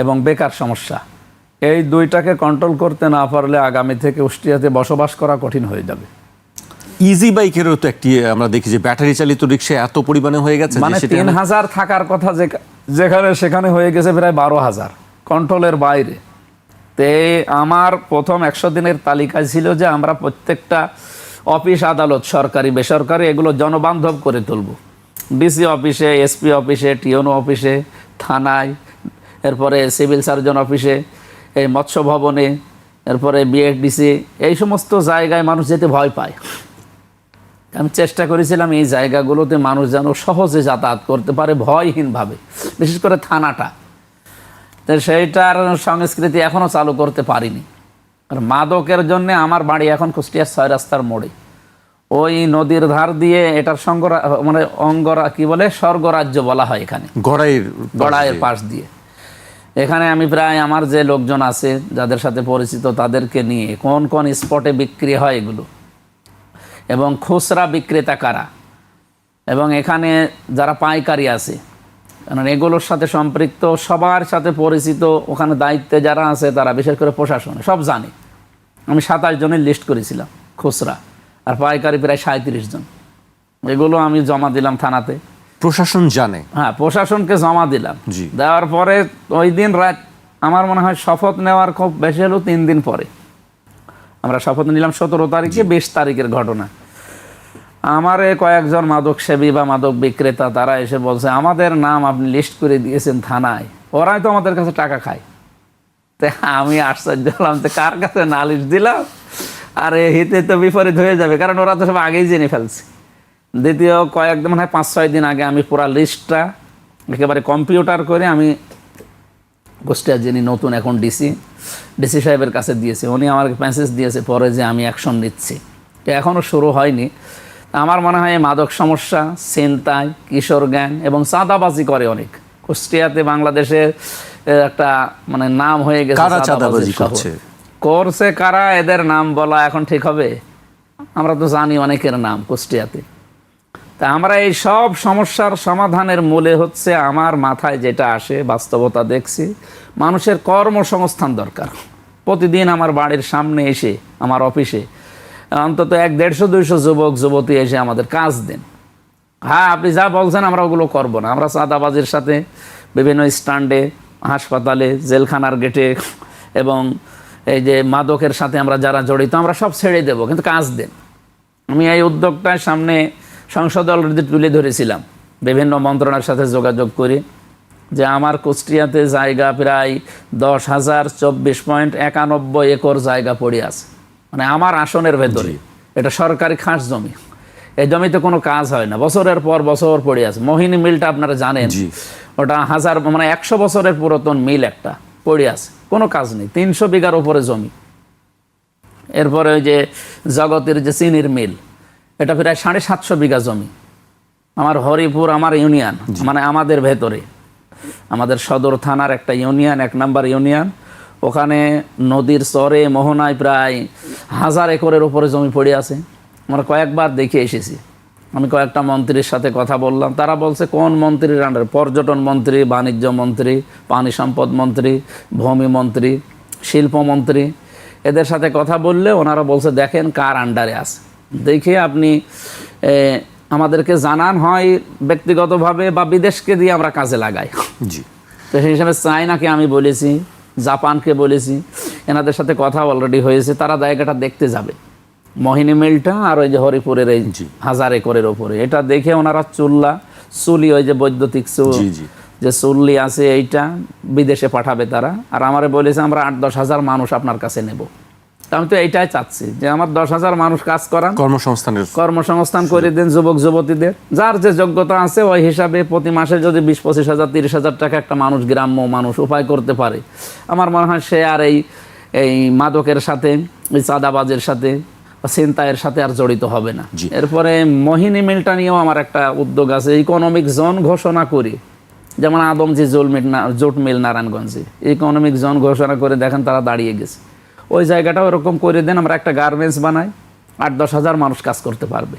এবং বেকার সমস্যা। এই দুইটাকে কন্ট্রোল করতে না পারলে আগামী থেকে কুষ্টিয়াতে বসবাস করা কঠিন হয়ে যাবে। ইজি বাইকেরও তো একটি আমরা দেখি যে ব্যাটারি চালিত রিক্সা এত পরিমাণে হয়ে গেছে, মানে 3000 থাকার কথা যেখানে সেখানে হয়ে গেছে প্রায় 12,000, কন্ট্রোলের বাইরে। তে আমার প্রথম 100 দিনের তালিকায় ছিল যে আমরা প্রত্যেকটা অফিস আদালত, সরকারি বেসরকারি, এগুলো জনবান্ধব করে তুলব। ডিসি অফিসে, এসপি অফিসে, টিওনো অফিসে, থানায়, এরপরে সিভিল সার্জন অফিসে, এই মৎস্য ভবনে, এরপরে বিএডিসি, এই সমস্ত জায়গায় মানুষ যেতে ভয় পায়। আমি চেষ্টা করেছিলাম এই জায়গাগুলোতে মানুষ যেন সহজে যাতায়াত করতে পারে ভয়হীনভাবে, বিশেষ করে থানাটা। তো সেইটার সংস্কৃতি এখনও চালু করতে পারিনি। আর মাদকের জন্য আমার বাড়ি এখন কুষ্টিয়া 6 রাস্তার মোড়ে, ওই নদীর ধার দিয়ে, এটার কি বলে স্বর্গরাজ্য বলা হয় এখানে, গড়াইয়ের পাশ দিয়ে। এখানে আমি প্রায় আমার যে লোকজন আছে যাদের সাথে পরিচিত তাদেরকে নিয়ে কোন কোন স্পটে বিক্রি হয় এগুলো এবং খুচরা বিক্রেতা কারা এবং এখানে যারা পাইকারি আছে, কারণ এগুলোর সাথে সম্পৃক্ত সবার সাথে পরিচিত, ওখানে দায়িত্বে যারা আছে তারা বিশেষ করে প্রশাসনে সব জানে। আমি 27 জনের লিস্ট করেছিলাম খুচরা, আর পাইকারি প্রায় 37 জন। এগুলো আমি জমা দিলাম থানাতে। প্রশাসন জানে? হ্যাঁ, প্রশাসনকে জমা দিলাম। জি। দেওয়ার পরে ওই দিন রাত আমার মনে হয় শপথ নেওয়ার খুব বেশি হলো 3 দিন পরে আমরা শপথ নিলাম 17 তারিখে। 20 তারিখের ঘটনা, আমারে কয়েকজন মাদক সেবী বা মাদক বিক্রেতা তারা এসে বলছে আমাদের নাম আপনি লিস্ট করে দিয়েছেন থানায়, ওরাই তো আমাদের কাছে টাকা খায়। তো আমি আশ্চর্য হলাম, তো কার কাছে নালিশ দিলাম, আর হিতে তো বিপরীত হয়ে যাবে, কারণ ওরা তো সব আগেই জেনে ফেলছে। দ্বিতীয় কয়েকদিন মানে 5-6 দিন আগে আমি পুরা লিস্টটা একেবারে কম্পিউটার করে আমি কুষ্টিয়া যিনি নতুন এখন ডিসি সাহেবের কাছে দিয়েছি। উনি আমার মেসেজ দিয়েছে পরে যে আমি অ্যাকশন নিচ্ছি। তো এখনও শুরু হয়নি। আমার মনে হয় মাদক সমস্যা, ছিনতাই, কিশোর গ্যাং এবং চাঁদাবাজি করে অনেক। কুষ্টিয়াতে বাংলাদেশের একটা মানে নাম হয়ে গেছে। কারা চাঁদাবাজি করছে? করছে কারা, এদের নাম বলা এখন ঠিক হবে? আমরা তো জানি অনেকের নাম কুষ্টিয়াতে। তা আমরা এই সব সমস্যার সমাধানের মূলে হচ্ছে আমার মাথায় যেটা আসে, বাস্তবতা দেখছি, মানুষের কর্মসংস্থান দরকার। প্রতিদিন আমার বাড়ির সামনে এসে আমার অফিসে অন্তত 100-150-200 যুবক যুবতী এসে আমাদের কাজ দেন। হ্যাঁ, আপনি যা বলছেন আমরা ওগুলো করবো না। আমরা চাঁদাবাজির সাথে বিভিন্ন স্ট্যান্ডে, হাসপাতালে, জেলখানার গেটে এবং এই যে মাদকের সাথে আমরা যারা জড়িত আমরা সব ছেড়ে দেব, কিন্তু কাজ দেন। আমি এই উদ্যোগটার সামনে সংসদে অলরেডি তুলে ধরেছিলাম, বিভিন্ন মন্ত্রণালয়ের সাথে যোগাযোগ করি যে আমার কুষ্টিয়াতে জায়গা প্রায় 10,024.91 একর জায়গা পড়ে আছে, মানে আমার আসনের ভেতরে। এটা সরকারি খাস জমি, এই জমিতে কোনো কাজ হয় না, বছরের পর বছর পড়ে আছে। মোহিনী মিলটা আপনারা জানেন, ওটা 100 বছরের পুরাতন মিল একটা পড়ে আছে, কোনো কাজ নেই। 300 বিঘার উপরে জমি। এরপরে ওই যে জগতের যে চিনির মিল, এটা প্রায় 750 বিঘা জমি। আমার হরিপুর আমার ইউনিয়ন, মানে আমাদের ভেতরে, আমাদের সদর থানার একটা ইউনিয়ন, 1 নম্বর ইউনিয়ন, ওখানে নদীর চরে মোহনায় প্রায় 1000 একরের উপরে জমি পড়ে আছে। আমরা কয়েকবার দেখে এসেছি। আমি কয়েকটা মন্ত্রীর সাথে কথা বললাম, তারা বলছে কোন মন্ত্রীর আন্ডারে? পর্যটন মন্ত্রী, বাণিজ্য মন্ত্রী, পানি সম্পদ মন্ত্রী, ভূমি মন্ত্রী, শিল্পমন্ত্রী, এদের সাথে কথা বললে ওনারা বলছে দেখেন কার আন্ডারে আছে, দেখে আপনি আমাদেরকে জানান, হয় ব্যক্তিগতভাবে বা বিদেশকে দিয়ে আমরা কাজে লাগাই। জি। তো সেই হিসাবে চায়নাকে আমি বলেছি, জাপানকে বলেছি, এনাদের সাথে কথা অলরেডি হয়েছে, তারা জায়গাটা দেখতে যাবে। মোহিনী মিলটা আর ওই যে হরিপুরের এই 1000 একরের ওপরে, এটা দেখে ওনারা চুলি ওই যে বৈদ্যুতিক যে চুল্লি আছে এইটা বিদেশে পাঠাবে তারা। আর আমারে বলেছে আমরা 8-10 হাজার মানুষ আপনার কাছে নেব। আমি তো এইটাই চাচ্ছি যে আমার 10,000 মানুষ কাজ করান, কর্মসংস্থান করে দেন যুবক যুবতীদের, যার যে যোগ্যতা আছে ওই হিসাবে প্রতি মাসে যদি 20-25 হাজার 30 হাজার টাকা একটা মানুষ, গ্রাম্য মানুষ উপায় করতে পারে, আমার মনে হয় সে আর এই মাদকের সাথে, এই চাঁদাবাজের সাথে, ছিনতাইয়ের সাথে আর জড়িত হবে না। এরপরে মোহিনী মিলটা নিয়েও আমার একটা উদ্যোগ আছে, ইকোনমিক জোন ঘোষণা করি, যেমন আদমজি জুট মিল নারায়ণগঞ্জে ইকোনমিক জোন ঘোষণা করে দেখেন তারা দাঁড়িয়ে গেছে। ওই জায়গাটাও এরকম করে দেন, আমরা একটা গার্মেন্টস বানাই, 8-10 হাজার মানুষ কাজ করতে পারবে।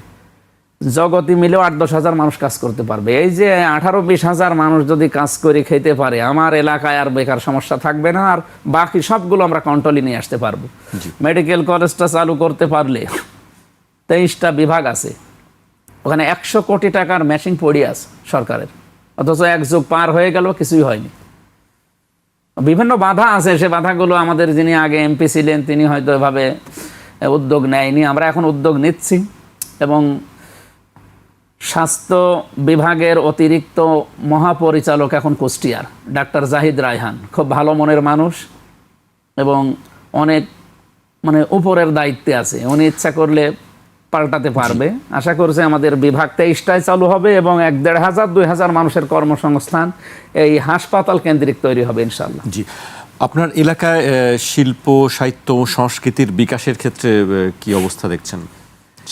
জগতি মিলেও 8-10 হাজার মানুষ কাজ করতে পারবে। এই যে 18-20 হাজার মানুষ যদি কাজ করে খেতে পারে, আমার এলাকায় আর বেকার সমস্যা থাকবে না, আর বাকি সবগুলো আমরা কন্ট্রোলে নিয়ে আসতে পারবো। মেডিকেল কলেজটা চালু করতে পারলে, 23টা বিভাগ আছে, ওখানে 100 কোটি টাকার মেশিন পড়ে আছে সরকারের, অথচ 1 যুগ পার হয়ে গেল, কিছুই হয়নি। বিভিন্ন বাধা আছে, সে বাধাগুলো আমাদের যিনি আগে এমপি ছিলেন তিনি হয়তো এভাবে উদ্যোগ নেয়নি, আমরা এখন উদ্যোগ নিচ্ছি। এবং স্বাস্থ্য বিভাগের অতিরিক্ত মহাপরিচালক এখন কুষ্টিয়ার ডাক্তার জাহিদ রায়হান, খুব ভালো মনের মানুষ এবং অনেক মানে উপরের দায়িত্বে আছে, উনি ইচ্ছা করলে পাল্টাতে পারবে। আশা করছি আমাদের বিভাগ 23টায় চালু হবে এবং 1,500-2,000 মানুষের কর্মসংস্থান এই হাসপাতাল কেন্দ্রিক তৈরি হবে ইনশাআল্লাহ। জি। আপনার এলাকায় শিল্প, সাহিত্য, সংস্কৃতির বিকাশের ক্ষেত্রে কি অবস্থা দেখছেন?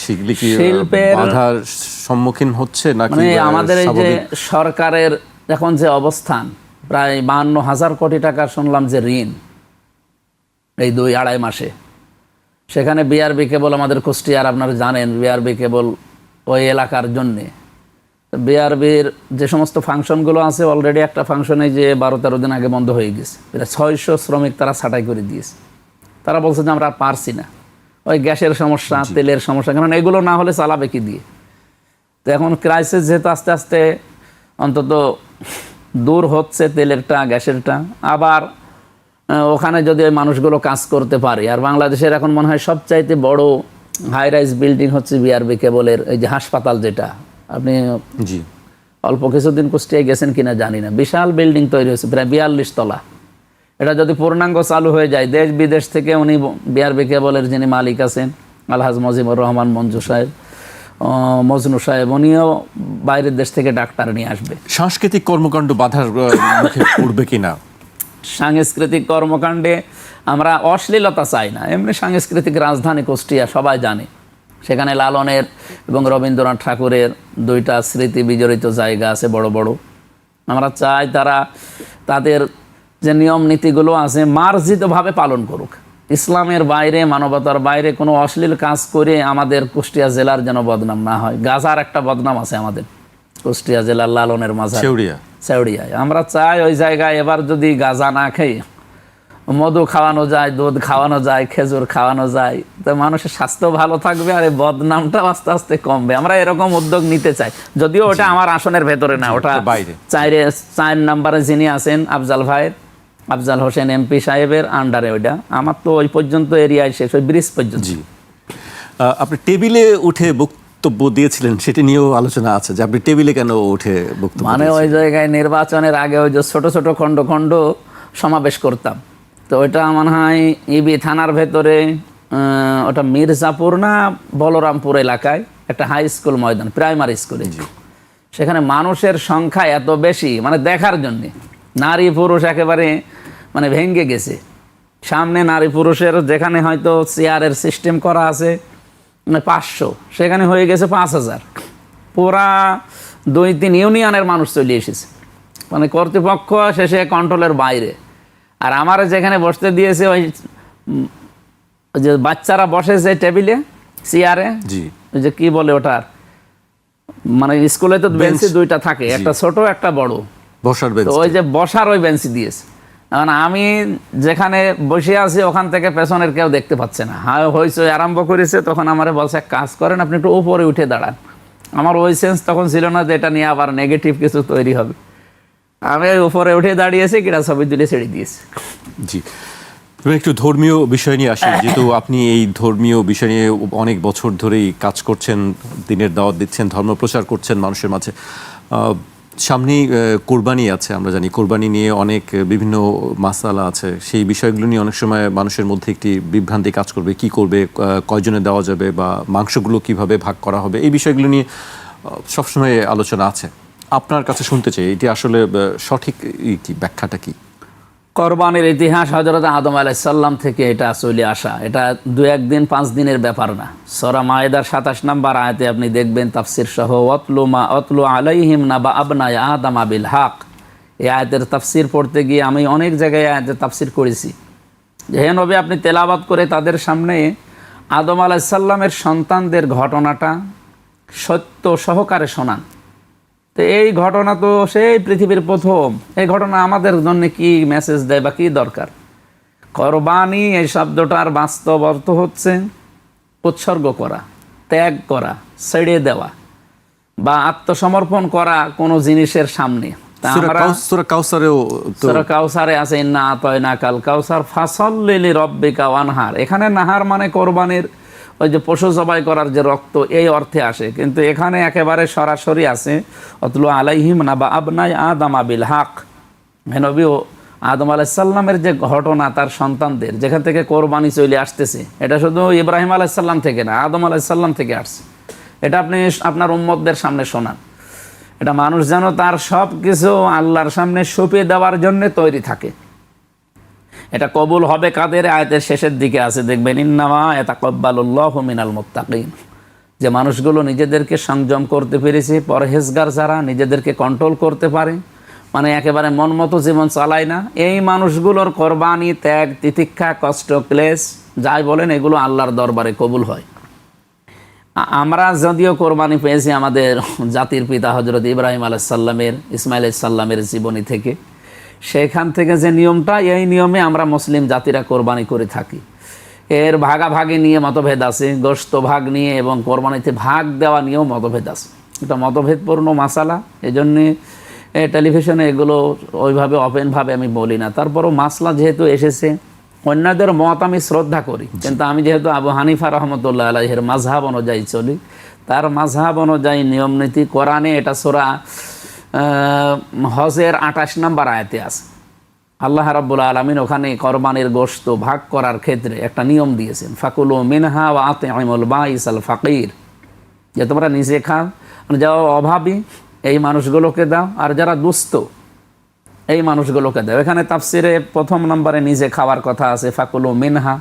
সেগুলি কি বাধার সম্মুখীন হচ্ছে নাকি? আমাদের এই যে সরকারের এখন যে অবস্থান, প্রায় 52,000 কোটি টাকা শুনলাম যে ঋণ এই 2-2.5 মাসে। সেখানে বিআরবি কেবল, আমাদের কুষ্টিয়ার আপনারা জানেন বিআরবি কেবল ওই এলাকার জন্যে, বিআরবির যে সমস্ত ফাংশনগুলো আছে অলরেডি একটা ফাংশনে যে 12-13 দিন আগে বন্ধ হয়ে গেছে, প্রায় 600 শ্রমিক তারা ছাঁটাই করে দিয়েছে। তারা বলছে যে আমরা আর পারছি না, ওই গ্যাসের সমস্যা, তেলের সমস্যা, কারণ এগুলো না হলে চালাবে কি দিয়ে। তো এখন ক্রাইসিস যেহেতু আস্তে আস্তে অন্তত দূর হচ্ছে তেলেরটা, গ্যাসেরটা, আবার ওখানে যদি ওই মানুষগুলো কাজ করতে পারে। আর বাংলাদেশের এখন মনে হয় সবচাইতে বড় হাই রাইজ বিল্ডিং হচ্ছে বিআরবি কেবলের এই যে হাসপাতাল, যেটা আপনি জি অল্প কিছুদিন কুষ্টিয়ায় গেছেন কিনা জানি না, বিশাল বিল্ডিং তৈরি হয়েছে প্রায় 42 তলা। এটা যদি পূর্ণাঙ্গ চালু হয়ে যায়, দেশ বিদেশ থেকে উনি বিআরবি কেবলের যিনি মালিক আছেন আলহাজ মজিবুর রহমান মজনু সাহেব, উনিও বাইরের দেশ থেকে ডাক্তার নিয়ে আসবে। সাংস্কৃতিক কর্মকাণ্ড বাধার মুখে পড়বে কিনা? সাংস্কৃতিক কর্মকাণ্ডে আমরা অশ্লীলতা চাই না, এমনি সাংস্কৃতিক রাজধানী কুষ্টিয়া সবাই জানে, সেখানে লালনের এবং রবীন্দ্রনাথ ঠাকুরের 2টা স্মৃতি বিজড়িত জায়গা আছে বড় বড়। আমরা চাই তারা তাদের যে নিয়ম নীতিগুলো আছে মার্জিতভাবে পালন করুক, ইসলামের বাইরে, মানবতার বাইরে কোনো অশ্লীল কাজ করে আমাদের কুষ্টিয়া জেলার যেন বদনাম না হয়। গাজার একটা বদনাম আছে আমাদের কুষ্টিয়া জেলার লালনের মাঝে চেউড়িয়ায়। আমরা চাই ওই জায়গায় এবার যদি গাজা না খেয়ে মধু খাওয়ানো যায়, দুধ খাওয়ানো যায়, খেজুর খাওয়ানো যায়, তো মানুষের স্বাস্থ্য ভালো থাকবে আর এই বদনামটা আস্তে আস্তে কমবে। আমরা এরকম উদ্যোগ নিতে চাই, যদিও ওটা আমার আসনের ভেতরে না, ওটা বাইরে 4 নম্বরে যিনি আছেন আফজাল হোসেন এমপি সাহেবের আন্ডারে, ওইটা আমার তো ওই পর্যন্ত এরিয়ায় শেষ, ওই ব্রিজ পর্যন্ত। আপনি টেবিলে উঠে বক্তব্য দিয়েছিলেন, সেটি নিয়েও আলোচনা আছে যে আপনি টেবিলে কেন উঠে বক্তব্য মানে ওই জায়গায় নির্বাচনের আগে ওই যে ছোট ছোট খণ্ড খণ্ড সমাবেশ করতাম, তো ওইটা মনে হয় ইবি থানার ভেতরে, ওটা মির্জাপুর না বলরামপুর এলাকায় একটা হাই স্কুল ময়দান, প্রাইমারি স্কুলে। সেখানে মানুষের সংখ্যা এত বেশি, মানে দেখার জন্যে নারী পুরুষ একেবারে মানে ভেঙ্গে গেছে। সামনে নারী পুরুষের যেখানে হয়তো চেয়ারের সিস্টেম করা আছে 500, সেখানে হয়ে গেছে 5000। পুরা 2-3 ইউনিয়নের মানুষ চলে এসেছে, মানে কর্তৃপক্ষ শেষে কন্ট্রোলের বাইরে। আর আমার যেখানে বসতে দিয়েছে ওই যে বাচ্চারা বসে যে টেবিলে চেয়ারে, ওই যে কি বলে ওটার, মানে স্কুলে তো বেঞ্চি 2টা থাকে, একটা ছোট একটা বড় বসার বেঞ্চ, ওই যে বসার ওই বেঞ্চি দিয়েছে। এখন আমি যেখানে বসে আছি ওখান থেকে পেছনের কেউ দেখতে পাচ্ছে না, হয়েছে আরম্ভ করেছে। তখন আমারে বলছে এক কাজ করেন, আপনি একটু উপরে উঠে দাঁড়ান। আমার ওই সেন্স তখন ছিল না যে এটা নিয়ে আবার নেগেটিভ কিছু তৈরি হবে। আমি উপরে উঠে দাঁড়িয়েছি, কিনা ছবি তুলে ছেড়ে দিয়েছি। জি, একটু ধর্মীয় বিষয় নিয়ে আসি, যেহেতু আপনি এই ধর্মীয় বিষয় নিয়ে অনেক বছর ধরেই কাজ করছেন, দিনের দাওয়াত দিচ্ছেন, ধর্ম প্রচার করছেন মানুষের মাঝে। সামনেই কোরবানি আছে, আমরা জানি কোরবানি নিয়ে অনেক বিভিন্ন মাসালা আছে, সেই বিষয়গুলো নিয়ে অনেক সময় মানুষের মধ্যে একটি বিভ্রান্তি কাজ করবে, কি করবে, কয়জনে দেওয়া যাবে বা মাংসগুলো কিভাবে ভাগ করা হবে, এই বিষয়গুলো নিয়ে সবসময় আলোচনা আছে। আপনার কাছে শুনতে চাই, এটি আসলে সঠিক কি ব্যাখ্যাটা কি? কোরবানির ইতিহাস হযরত আদম আলাইহিস সালাম থেকে এটা চলে আসা, এটা 2-1 দিন 5 দিনের ব্যাপার না। সূরা মায়েদার 27 নম্বর আয়াতে আপনি দেখবেন তাফসীর সহ, ওয়াতলু আলাইহিম নাবা আবনাই আদম বিল হক। এই আয়াতের তাফসীর পড়তে গিয়ে আমি অনেক জায়গায় আয়াতের তাফসীর করেছি যে হে নবী, আপনি তেলাওয়াত করে তাদের সামনে আদম আলাইহিস সালামের সন্তানদের ঘটনাটা সত্য সহকারে শোনান। তো এই ঘটনা তো সেই পৃথিবীর প্রথম, এই ঘটনা আমাদের জন্য কি মেসেজ দেয় বা কি দরকার? কোরবানি এই শব্দটার বাস্তব অর্থ হচ্ছে উৎসর্গ করা, ত্যাগ করা, ছেড়ে দেওয়া বা আত্মসমর্পণ করা কোনো জিনিসের সামনে। সূরা কাউসারে আছে ইন্না আতাইনাকাল কাউসার ফাসাল্লি লিরাব্বিকা ওয়ানহার। এখানে নাহার মানে কোরবানির ওই যে পশু জবাই করার যে রক্ত, এই অর্থে আসে, কিন্তু এখানে একেবারে সরাসরি আছে ওয়াতলু আলাইহিম নাবা আবনাই আদম বিল হক। নবী আদম আলাইহিস সালামের যে ঘটনা, তার সন্তানদের যেখান থেকে কোরবানি চলে আসতেছে, এটা শুধু ইব্রাহিম আলাইহিস সালাম থেকে না, আদম আলাইহিস সালাম থেকে আসছে। এটা আপনি আপনার উম্মতদের সামনে শোনান। এটা মানুষ যেন তার সব কিছু আল্লাহর সামনে সঁপে দেওয়ার জন্য তৈরি থাকে। এটা কবুল হবে কাদের? আয়াতের শেষের দিকে আছে, দেখবেন ইন্নামা ইয়াতাকাব্বালুল্লাহু মিনাল মুত্তাকিন। যে মানুষগুলো নিজেদেরকে সংযম করতে পেরেছে, পরহেজগার যারা নিজেদেরকে কন্ট্রোল করতে পারে, মানে একেবারে মন মতো জীবন চালায় না, এই মানুষগুলোর কোরবানি, ত্যাগ, তিতিক্ষা, কষ্ট, ক্লেশ যাই বলেন এগুলো আল্লাহর দরবারে কবুল হয়। আমরা যদিও কোরবানি পেয়েছি আমাদের জাতির পিতা হজরত ইব্রাহিম আলাইসাল্লামের, ইসমাইল আলাইসাল্লামের জীবনী থেকে, সেখান থেকে যে নিয়মটা, এই নিয়মে আমরা মুসলিম জাতিরা কোরবানি করে থাকি। এর ভাগাভাগি নিয়ে মতভেদ আছে, গোশত ভাগ নিয়ে এবং কোরবানিতে ভাগ দেওয়া নিয়েও মতভেদ আছে। এটা মতভেদপূর্ণ মাসালা, এজন্যে টেলিভিশনে এগুলো ওইভাবে ওপেনভাবে আমি বলি না। তারপরও মাসলা যেহেতু এসেছে, অন্যদের মত আমি শ্রদ্ধা করি, কিন্তু আমি যেহেতু আবু হানিফা রহমতুল্লাহ আলাইহির মাযহাব অনুযায়ী চলি, তার মাযহাব অনুযায়ী নিয়ম নীতি কোরআনে, এটা সূরা হজের 28 নম্বর আয়াতে আছে। আল্লাহ রাব্বুল আলামিন ওখানে কোরবানির গোশত ভাগ করার ক্ষেত্রে একটা নিয়ম দিয়েছেন, ফাকুলু মিনহা ওয়া আতিমুল বাইসাল ফাকির, যে তোমরা নিজে খাও, যারা অভাবী এই মানুষগুলোকে দাও, আর যারা দুস্থ এই মানুষগুলোকে দাও। এখানে তাফসিরে 1 নম্বরে নিজে খাওয়ার কথা আছে, ফাকুলু মিনহা।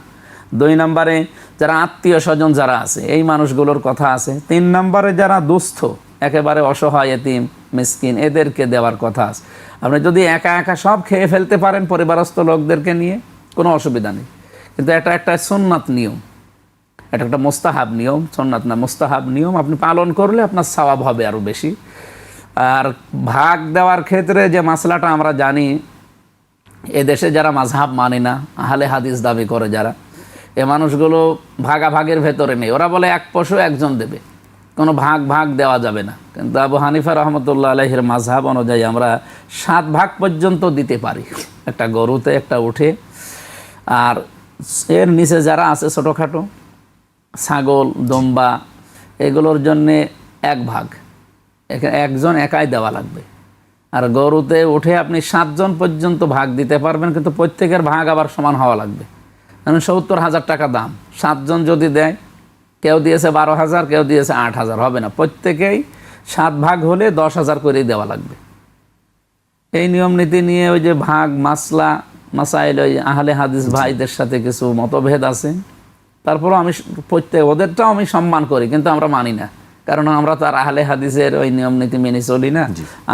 2 নম্বরে যারা আত্মীয় স্বজন যারা আছে এই মানুষগুলোর কথা আছে। 3 নম্বরে যারা দুস্থ, একেবারে অসহায়, এতিম, মিসকিন, এদেরকে দেওয়ার কথা আছে। আপনি যদি একা একা সব খেয়ে ফেলতে পারেন পরিবারস্থ লোকদেরকে নিয়ে, কোনো অসুবিধা নেই, কিন্তু এটা একটা সুন্নাত নিয়ম, এটা একটা মোস্তাহাব নিয়ম, সুন্নাত না মোস্তাহাব নিয়ম। আপনি পালন করলে আপনার সওয়াব হবে আরও বেশি। আর ভাগ দেওয়ার ক্ষেত্রে যে মাসলাটা আমরা জানি, এদেশে যারা মাযহাব মানে না, আহলে হাদিস দাবি করে যারা, এ মানুষগুলো ভাগাভাগের ভেতরে নেই। ওরা বলে এক পশু একজন দেবে, কোনো ভাগ ভাগ দেওয়া যাবে না। কিন্তু আবু হানিফা রহমতুল্লাহ আলাইহির মাযহাব অনুযায়ী আমরা 7 ভাগ পর্যন্ত দিতে পারি, একটা গরুতে, একটা উঠে, আর এর নিচে যারা আছে ছোটোখাটো ছাগল, দম্বা, এগুলোর জন্যে 1 ভাগ, একজন একাই দেওয়া লাগবে। আর গরুতে উঠে আপনি 7 জন পর্যন্ত ভাগ দিতে পারবেন, কিন্তু প্রত্যেকের ভাগ আবার সমান হওয়া লাগবে। মানে 70,000 টাকা দাম, 7 জন যদি দেয়, কেউ দিয়েছে 12,000, কেউ দিয়েছে 8,000, হবে না, প্রত্যেকেই 7 ভাগ হলে 10,000 করেই দেওয়া লাগবে। এই নিয়ম নীতি নিয়ে ওই যে ভাগ মাসলা মাসাইল, ওই আহলে হাদিস ভাইদের সাথে কিছু মতভেদ আছে। তারপরও আমি ওদেরটাও আমি সম্মান করি, কিন্তু আমরা মানি না, কারণ আমরা তো আর আহলে হাদিসের ওই নিয়ম নীতি মেনে চলি না।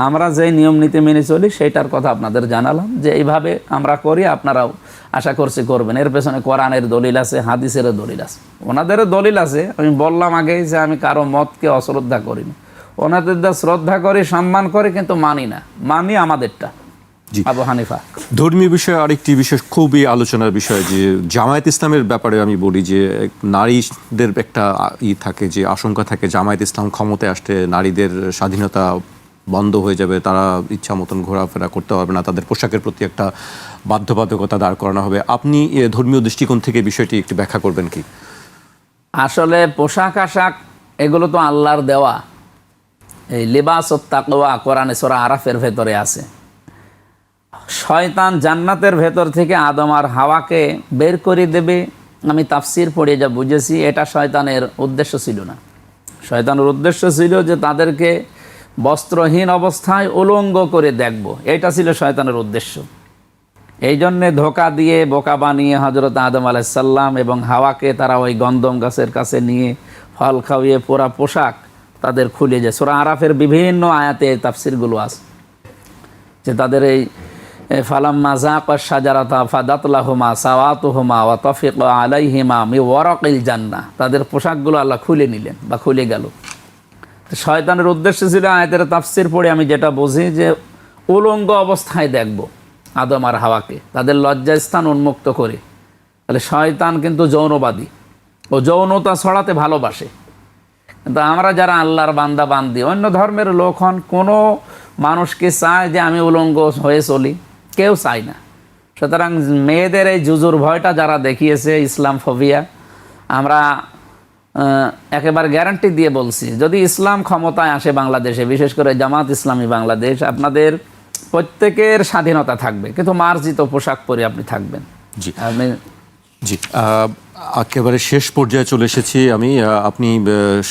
আমরা যে নিয়ম নীতি মেনে চলি সেইটার কথা আপনাদের জানালাম, যে এইভাবে আমরা করি, আপনারাও আশা করছি করবেন। এর পেছনে কোরআনের দলিল আছে, হাদিসেরও দলিল আছে, ওনাদেরও দলিল আছে। আমি বললাম আগেই যে আমি কারো মতকে অশ্রদ্ধা করি না, ওনাদের শ্রদ্ধা করি, সম্মান করি, কিন্তু মানি না, মানি আমাদেরটা। আবু হানিফা। ধর্মীয় বিষয়ে আরেকটি বিষয় খুবই আলোচনার বিষয়, যে জামায়াত ইসলামের ব্যাপারে আমি বলি যে নারীদের একটা থাকে, যে আশঙ্কা থাকে জামায়াত ইসলাম ক্ষমতায় আসলে নারীদের স্বাধীনতা বন্ধ হয়ে যাবে, তারা ইচ্ছা মতন ঘোরাফেরা করতে পারবে না, তাদের পোশাকের প্রতি একটা বাধ্যবাধকতা দাঁড় করানো হবে। আপনি ধর্মীয় দৃষ্টিকোণ থেকে বিষয়টি একটু ব্যাখ্যা করবেন কি? আসলে পোশাক আশাক এগুলো তো আল্লাহর দেওয়া, এই লিবাস ও তাকওয়া কোরআনে সূরা আরাফের ভেতরে আছে। শয়তান জান্নাতের ভেতর থেকে আদম আর হাওয়াকে বের করে দেবে, আমি তাফসির পড়ে যা বুঝেছি, এটা শয়তানের উদ্দেশ্য ছিল না। শয়তানের উদ্দেশ্য ছিল যে তাদেরকে বস্ত্রহীন অবস্থায় উলঙ্গ করে দেখব, এটা ছিল শয়তানের উদ্দেশ্য। এই জন্যে ধোকা দিয়ে বোকা বানিয়ে হজরত আদম আলাইসাল্লাম এবং হাওয়াকে তারা ওই গন্ধম গাছের কাছে নিয়ে ফল খাওয়িয়ে পুরা পোশাক তাদের খুলে যায়। সূরা আরাফের বিভিন্ন আয়াতে এই তাফসিরগুলো আছে, যে তাদের এই ফালাম্মা যাকা শাজারাতা ফাদাত লাহুমা সাওয়াতুহুমা ওয়া তাফিকা আলাইহিমা মিন ওয়ারাকিল জান্নাহ, তাদের পোশাকগুলো আল্লাহ খুলে নিলেন বা খুলে গেল। শয়তানের উদ্দেশ্য ছিল, আয়াতের তাফসির পড়ে আমি যেটা বুঝি, যে উলঙ্গ অবস্থায় দেখব আদম আর হাওয়াকে, তাদের লজ্জাস্থান উন্মুক্ত করে। তাহলে শয়তান কিন্তু যৌনবাদী, ও যৌনতা ছড়াতে ভালোবাসে। কিন্তু আমরা যারা আল্লাহর বান্দা বান্দি, অন্য ধর্মের লোক হন, কোনো মানুষকে চায় যে আমি উলঙ্গ হয়ে চলি? কেউ চায় না। সুতরাং মেয়েদের এই জুজুর ভয়টা যারা দেখিয়েছে, ইসলাম ফোবিয়া, আমরা একেবারে গ্যারান্টি দিয়ে বলছি, যদি ইসলাম ক্ষমতায় আসে বাংলাদেশে, বিশেষ করে জামাত ইসলামী বাংলাদেশ, আপনাদের প্রত্যেকের স্বাধীনতা থাকবে, কিন্তু মার্জিত পোশাক পরে আপনি থাকবেন। জি জি, একেবারে শেষ পর্যায়ে চলে এসেছি আমি। আপনি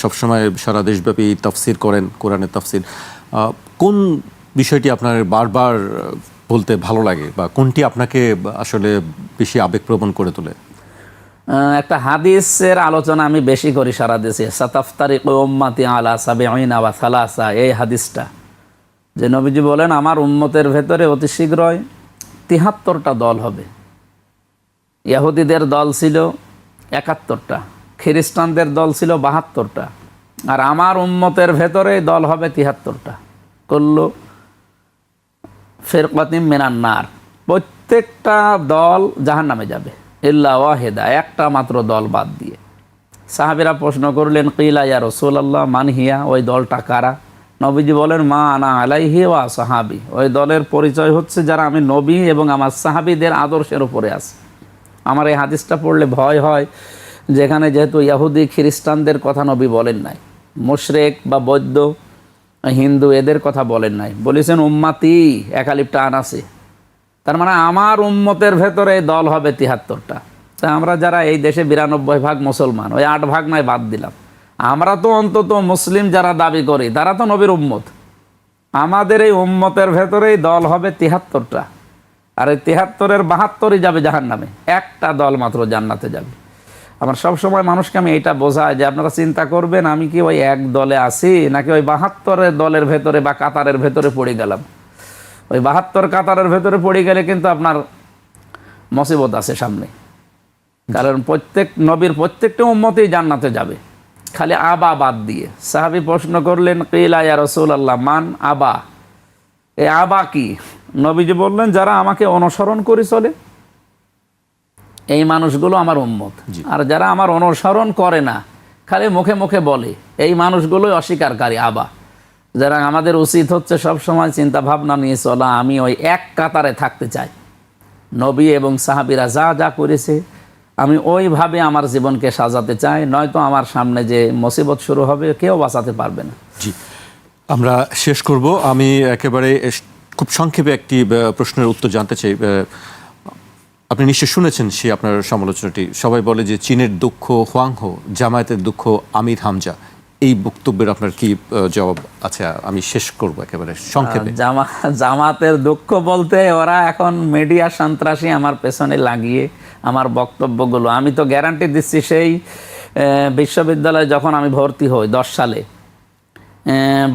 সবসময় সারা দেশব্যাপী তাফসির করেন, কোরআনের তাফসির। কোন বিষয়টি আপনার বারবার বলতে ভালো লাগে, বা কোনটি আপনাকে আসলে বেশি আবেগপ্রবণ করে তোলে? একটা হাদিসের আলোচনা আমি বেশি করি সারা দেশে, সাতাফতারিকু উম্মতি আলা সাবিঈনা ওয়া সালাসা, এই হাদিসটা যে নবীজি বলেন আমার উম্মতের ভেতরে অতি শীঘ্রই ৭৩টা দল হবে। ইহুদিদের দল ছিল ৭১টা, খ্রিস্টানদের দল ছিল ৭২টা, আর আমার উম্মতের ভেতরে দল হবে ৭৩টা। কুল্লু ফিরকাতিন মিনান নার, প্রত্যেকটা দল জাহান্নামে যাবে ইল্লা ওয়াহিদা, একটা মাত্র দল বাদ দিয়ে। সাহাবীরা প্রশ্ন করলেন, কিলা ইয়া রাসূলুল্লাহ মান হিয়া, ওই দলটা কারা? নবীজি বলেন, মা আনা আলাইহি ওয়া সাহাবী, ওই দলের পরিচয় হচ্ছে যারা আমি নবী এবং আমার সাহাবীদের আদর্শের উপরে আছে। আমার এই হাদিসটা পড়লে ভয় হয়, যেখানে যেহেতু ইহুদি খ্রিস্টানদের কথা নবী বলেন নাই, মুশরিক বা বৌদ্ধ হিন্দু এদের কথা বলেন নাই, বলেছেন উম্মাতি একালিপটা আনাসে, তার মানে আমার উম্মতের ভেতরে দল হবে ৭৩টা। তা আমরা যারা এই দেশে ৯২ ভাগ মুসলমান, ওই ৮ ভাগ নয় বাদ দিলাম, আমরা তো অন্তত মুসলিম যারা দাবি করি তারা তো নবীর উম্মত। আমাদের এই উম্মতের ভেতরেই দল হবে ৭৩টা, আর এই ৭৩-এর ৭২-ই যাবে জাহান্নামে, একটা দল মাত্র জান্নাতে যাবে। আমার সবসময় মানুষকে আমি এইটা বোঝাই যে আপনারা চিন্তা করবেন আমি কি ওই এক দলে আছি নাকি ওই ৭২ দলের ভেতরে বা কাতারের ভেতরে পড়ে গেলাম। ওই ৭২ কাতারের ভেতরে পড়ে গেলে কিন্তু আপনার মুসিবত আছে সামনে, কারণ প্রত্যেক নবীর প্রত্যেকটা উম্মতেই জান্নাতে যাবে, খালি আবা বাদ দিয়ে। সাহাবী প্রশ্ন করলেন, কিলা ইয়া রাসূলুল্লাহ মান আবা, এই আবা কি? নবীজি বললেন, যারা আমাকে অনুসরণ করে চলে এই মানুষগুলো আমার উম্মত, আর যারা আমার অনুসরণ করে না খালি মুখে মুখে বলে এই মানুষগুলোই অস্বীকারী আবা। যারা আমাদের উচিত হচ্ছে সব সময় চিন্তা ভাবনা নিয়ে চলা, আমি ওই এক কাতারে থাকতে চাই, নবী এবং সাহাবীরা যা যা করেছে আমি ওইভাবে আমার জীবনকে সাজাতে চাই, নয়তো আমার সামনে যে মুসিবত শুরু হবে কেউ বাঁচাতে পারবে না। জি, আমরা শেষ করব। আমি একেবারে খুব সংক্ষেপে একটি প্রশ্নের উত্তর জানতে চাই। আপনি নিশ্চয় শুনেছেন সেই আপনার সমালোচনাটি, সবাই বলে যে চীনের দুঃখ হুয়াংহো, জামায়াতের দুঃখ আমির হামজা, এই বক্তব্যের আপনার কি জবাব আছে? আমি শেষ করব একেবারে সংক্ষেপে। জামাতের দুঃখ বলতে ওরা এখন মিডিয়া সন্ত্রাসী আমার পেছনে লাগিয়ে আমার বক্তব্যগুলো, আমি তো গ্যারান্টি দিচ্ছি সেই বিশ্ববিদ্যালয়ে যখন আমি ভর্তি হই 10 সালে,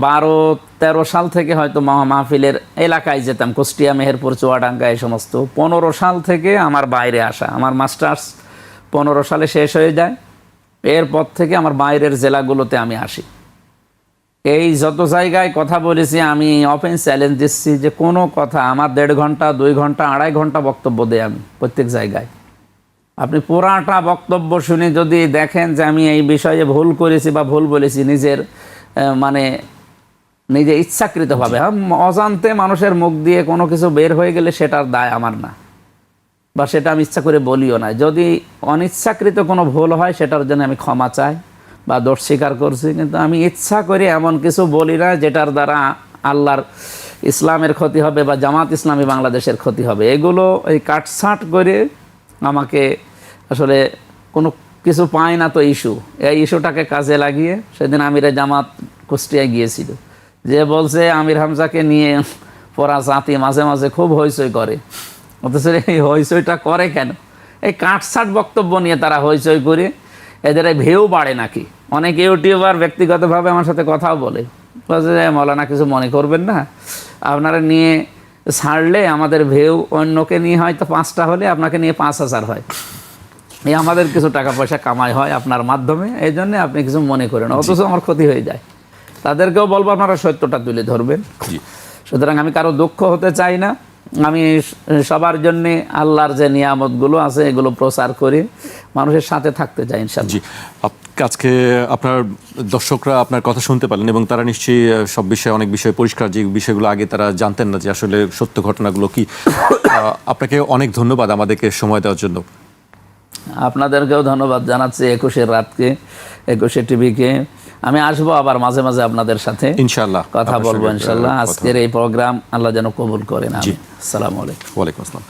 12-13 সাল থেকে হয়তো মাহফিলের এলাকায় যেতাম, কুষ্টিয়া, মেহেরপুর, চুয়াডাঙ্গা, এই সমস্ত। 15 সাল থেকে আমার বাইরে আসা, আমার মাস্টার্স 15 সালে শেষ হয়ে যায়, এরপর থেকে আমার বাইরের জেলাগুলোতে আমি আসি। এই যত জায়গায় কথা বলেছি আমি ওপেন চ্যালেঞ্জ দিচ্ছি যে কোনো কথা আমার 1.5 ঘন্টা, 2 ঘন্টা, 2.5 ঘন্টা বক্তব্য দেই আমি প্রত্যেক জায়গায়। আপনি পুরাটা বক্তব্য শুনে যদি দেখেন যে আমি এই বিষয়ে ভুল করেছি বা ভুল বলেছি, নিজের মানে নিজে ইচ্ছাকৃতভাবে, অজান্তে মানুষের মুখ দিয়ে কোনো কিছু বের হয়ে গেলে সেটার দায় আমার না, বা সেটা আমি ইচ্ছা করে বলিও না। যদি অনিচ্ছাকৃত কোনো ভুল হয় সেটার জন্য আমি ক্ষমা চাই বা দোষ স্বীকার করছি, কিন্তু আমি ইচ্ছা করে এমন কিছু বলি না যেটার দ্বারা আল্লাহর ইসলামের ক্ষতি হবে বা জামাত ইসলামী বাংলাদেশের ক্ষতি হবে। এগুলো এই কাটছাঁট করে আমাকে আসলে কোনো কিছু পায় না তো ইস্যু, এই ইস্যুটাকে কাজে লাগিয়ে সেদিন আমিরে জামাত কুষ্টিয়ায় গিয়েছিল, যে বলছে আমির হামজাকে নিয়ে পড়া জাতি মাঝে মাঝে খুব হইচই করে, অথচ এই হইচইটা করে কেন? এই কাটছাঁট বক্তব্য নিয়ে তারা হইচই করে, এদের ভিউ বাড়ে নাকি। অনেক ইউটিউবার ব্যক্তিগতভাবে আমার সাথে কথাও বলে যে মৌলানা কিছু মনে করবেন না, আপনারা নিয়ে ছাড়লে আমাদের ভিউ অন্যকে নিয়ে হয়তো 5টা হলে আপনাকে নিয়ে 5000 হয়, এই আমাদের কিছু টাকা পয়সা কামাই হয় আপনার মাধ্যমে, এই জন্যে আপনি কিছু মনে করেন, অথচ আমার ক্ষতি হয়ে যায়। তাদেরকেও বলবো আপনারা সত্যটা তুলে ধরবেন। সুতরাং আমি কারো দুঃখ হতে চাই না, আমি সবার জন্য আল্লাহর যে নিয়ামতগুলো আছে এগুলো প্রচার করে মানুষের সাথে থাকতে চাই ইনশাআল্লাহ। জি, আজকে আপনার দর্শকরা আপনার কথা শুনতে পারলেন এবং তারা নিশ্চয়ই সব বিষয়ে অনেক বিষয় পরিষ্কার, যে বিষয়গুলো আগে তারা জানতেন না যে আসলে সত্য ঘটনাগুলো কি। আপনাকে অনেক ধন্যবাদ আমাদেরকে সময় দেওয়ার জন্য। আপনাদেরকেও ধন্যবাদ জানাচ্ছি 21-এর রাতকে, 21 টিভিকে। আমি আসবো আবার মাঝে মাঝে আপনাদের সাথে ইনশাআল্লাহ কথা বলবো ইনশাআল্লাহ। আজকের এই প্রোগ্রাম আল্লাহ যেন কবুল করেন। আসসালামু আলাইকুম। ওয়ালাইকুম আসসালাম।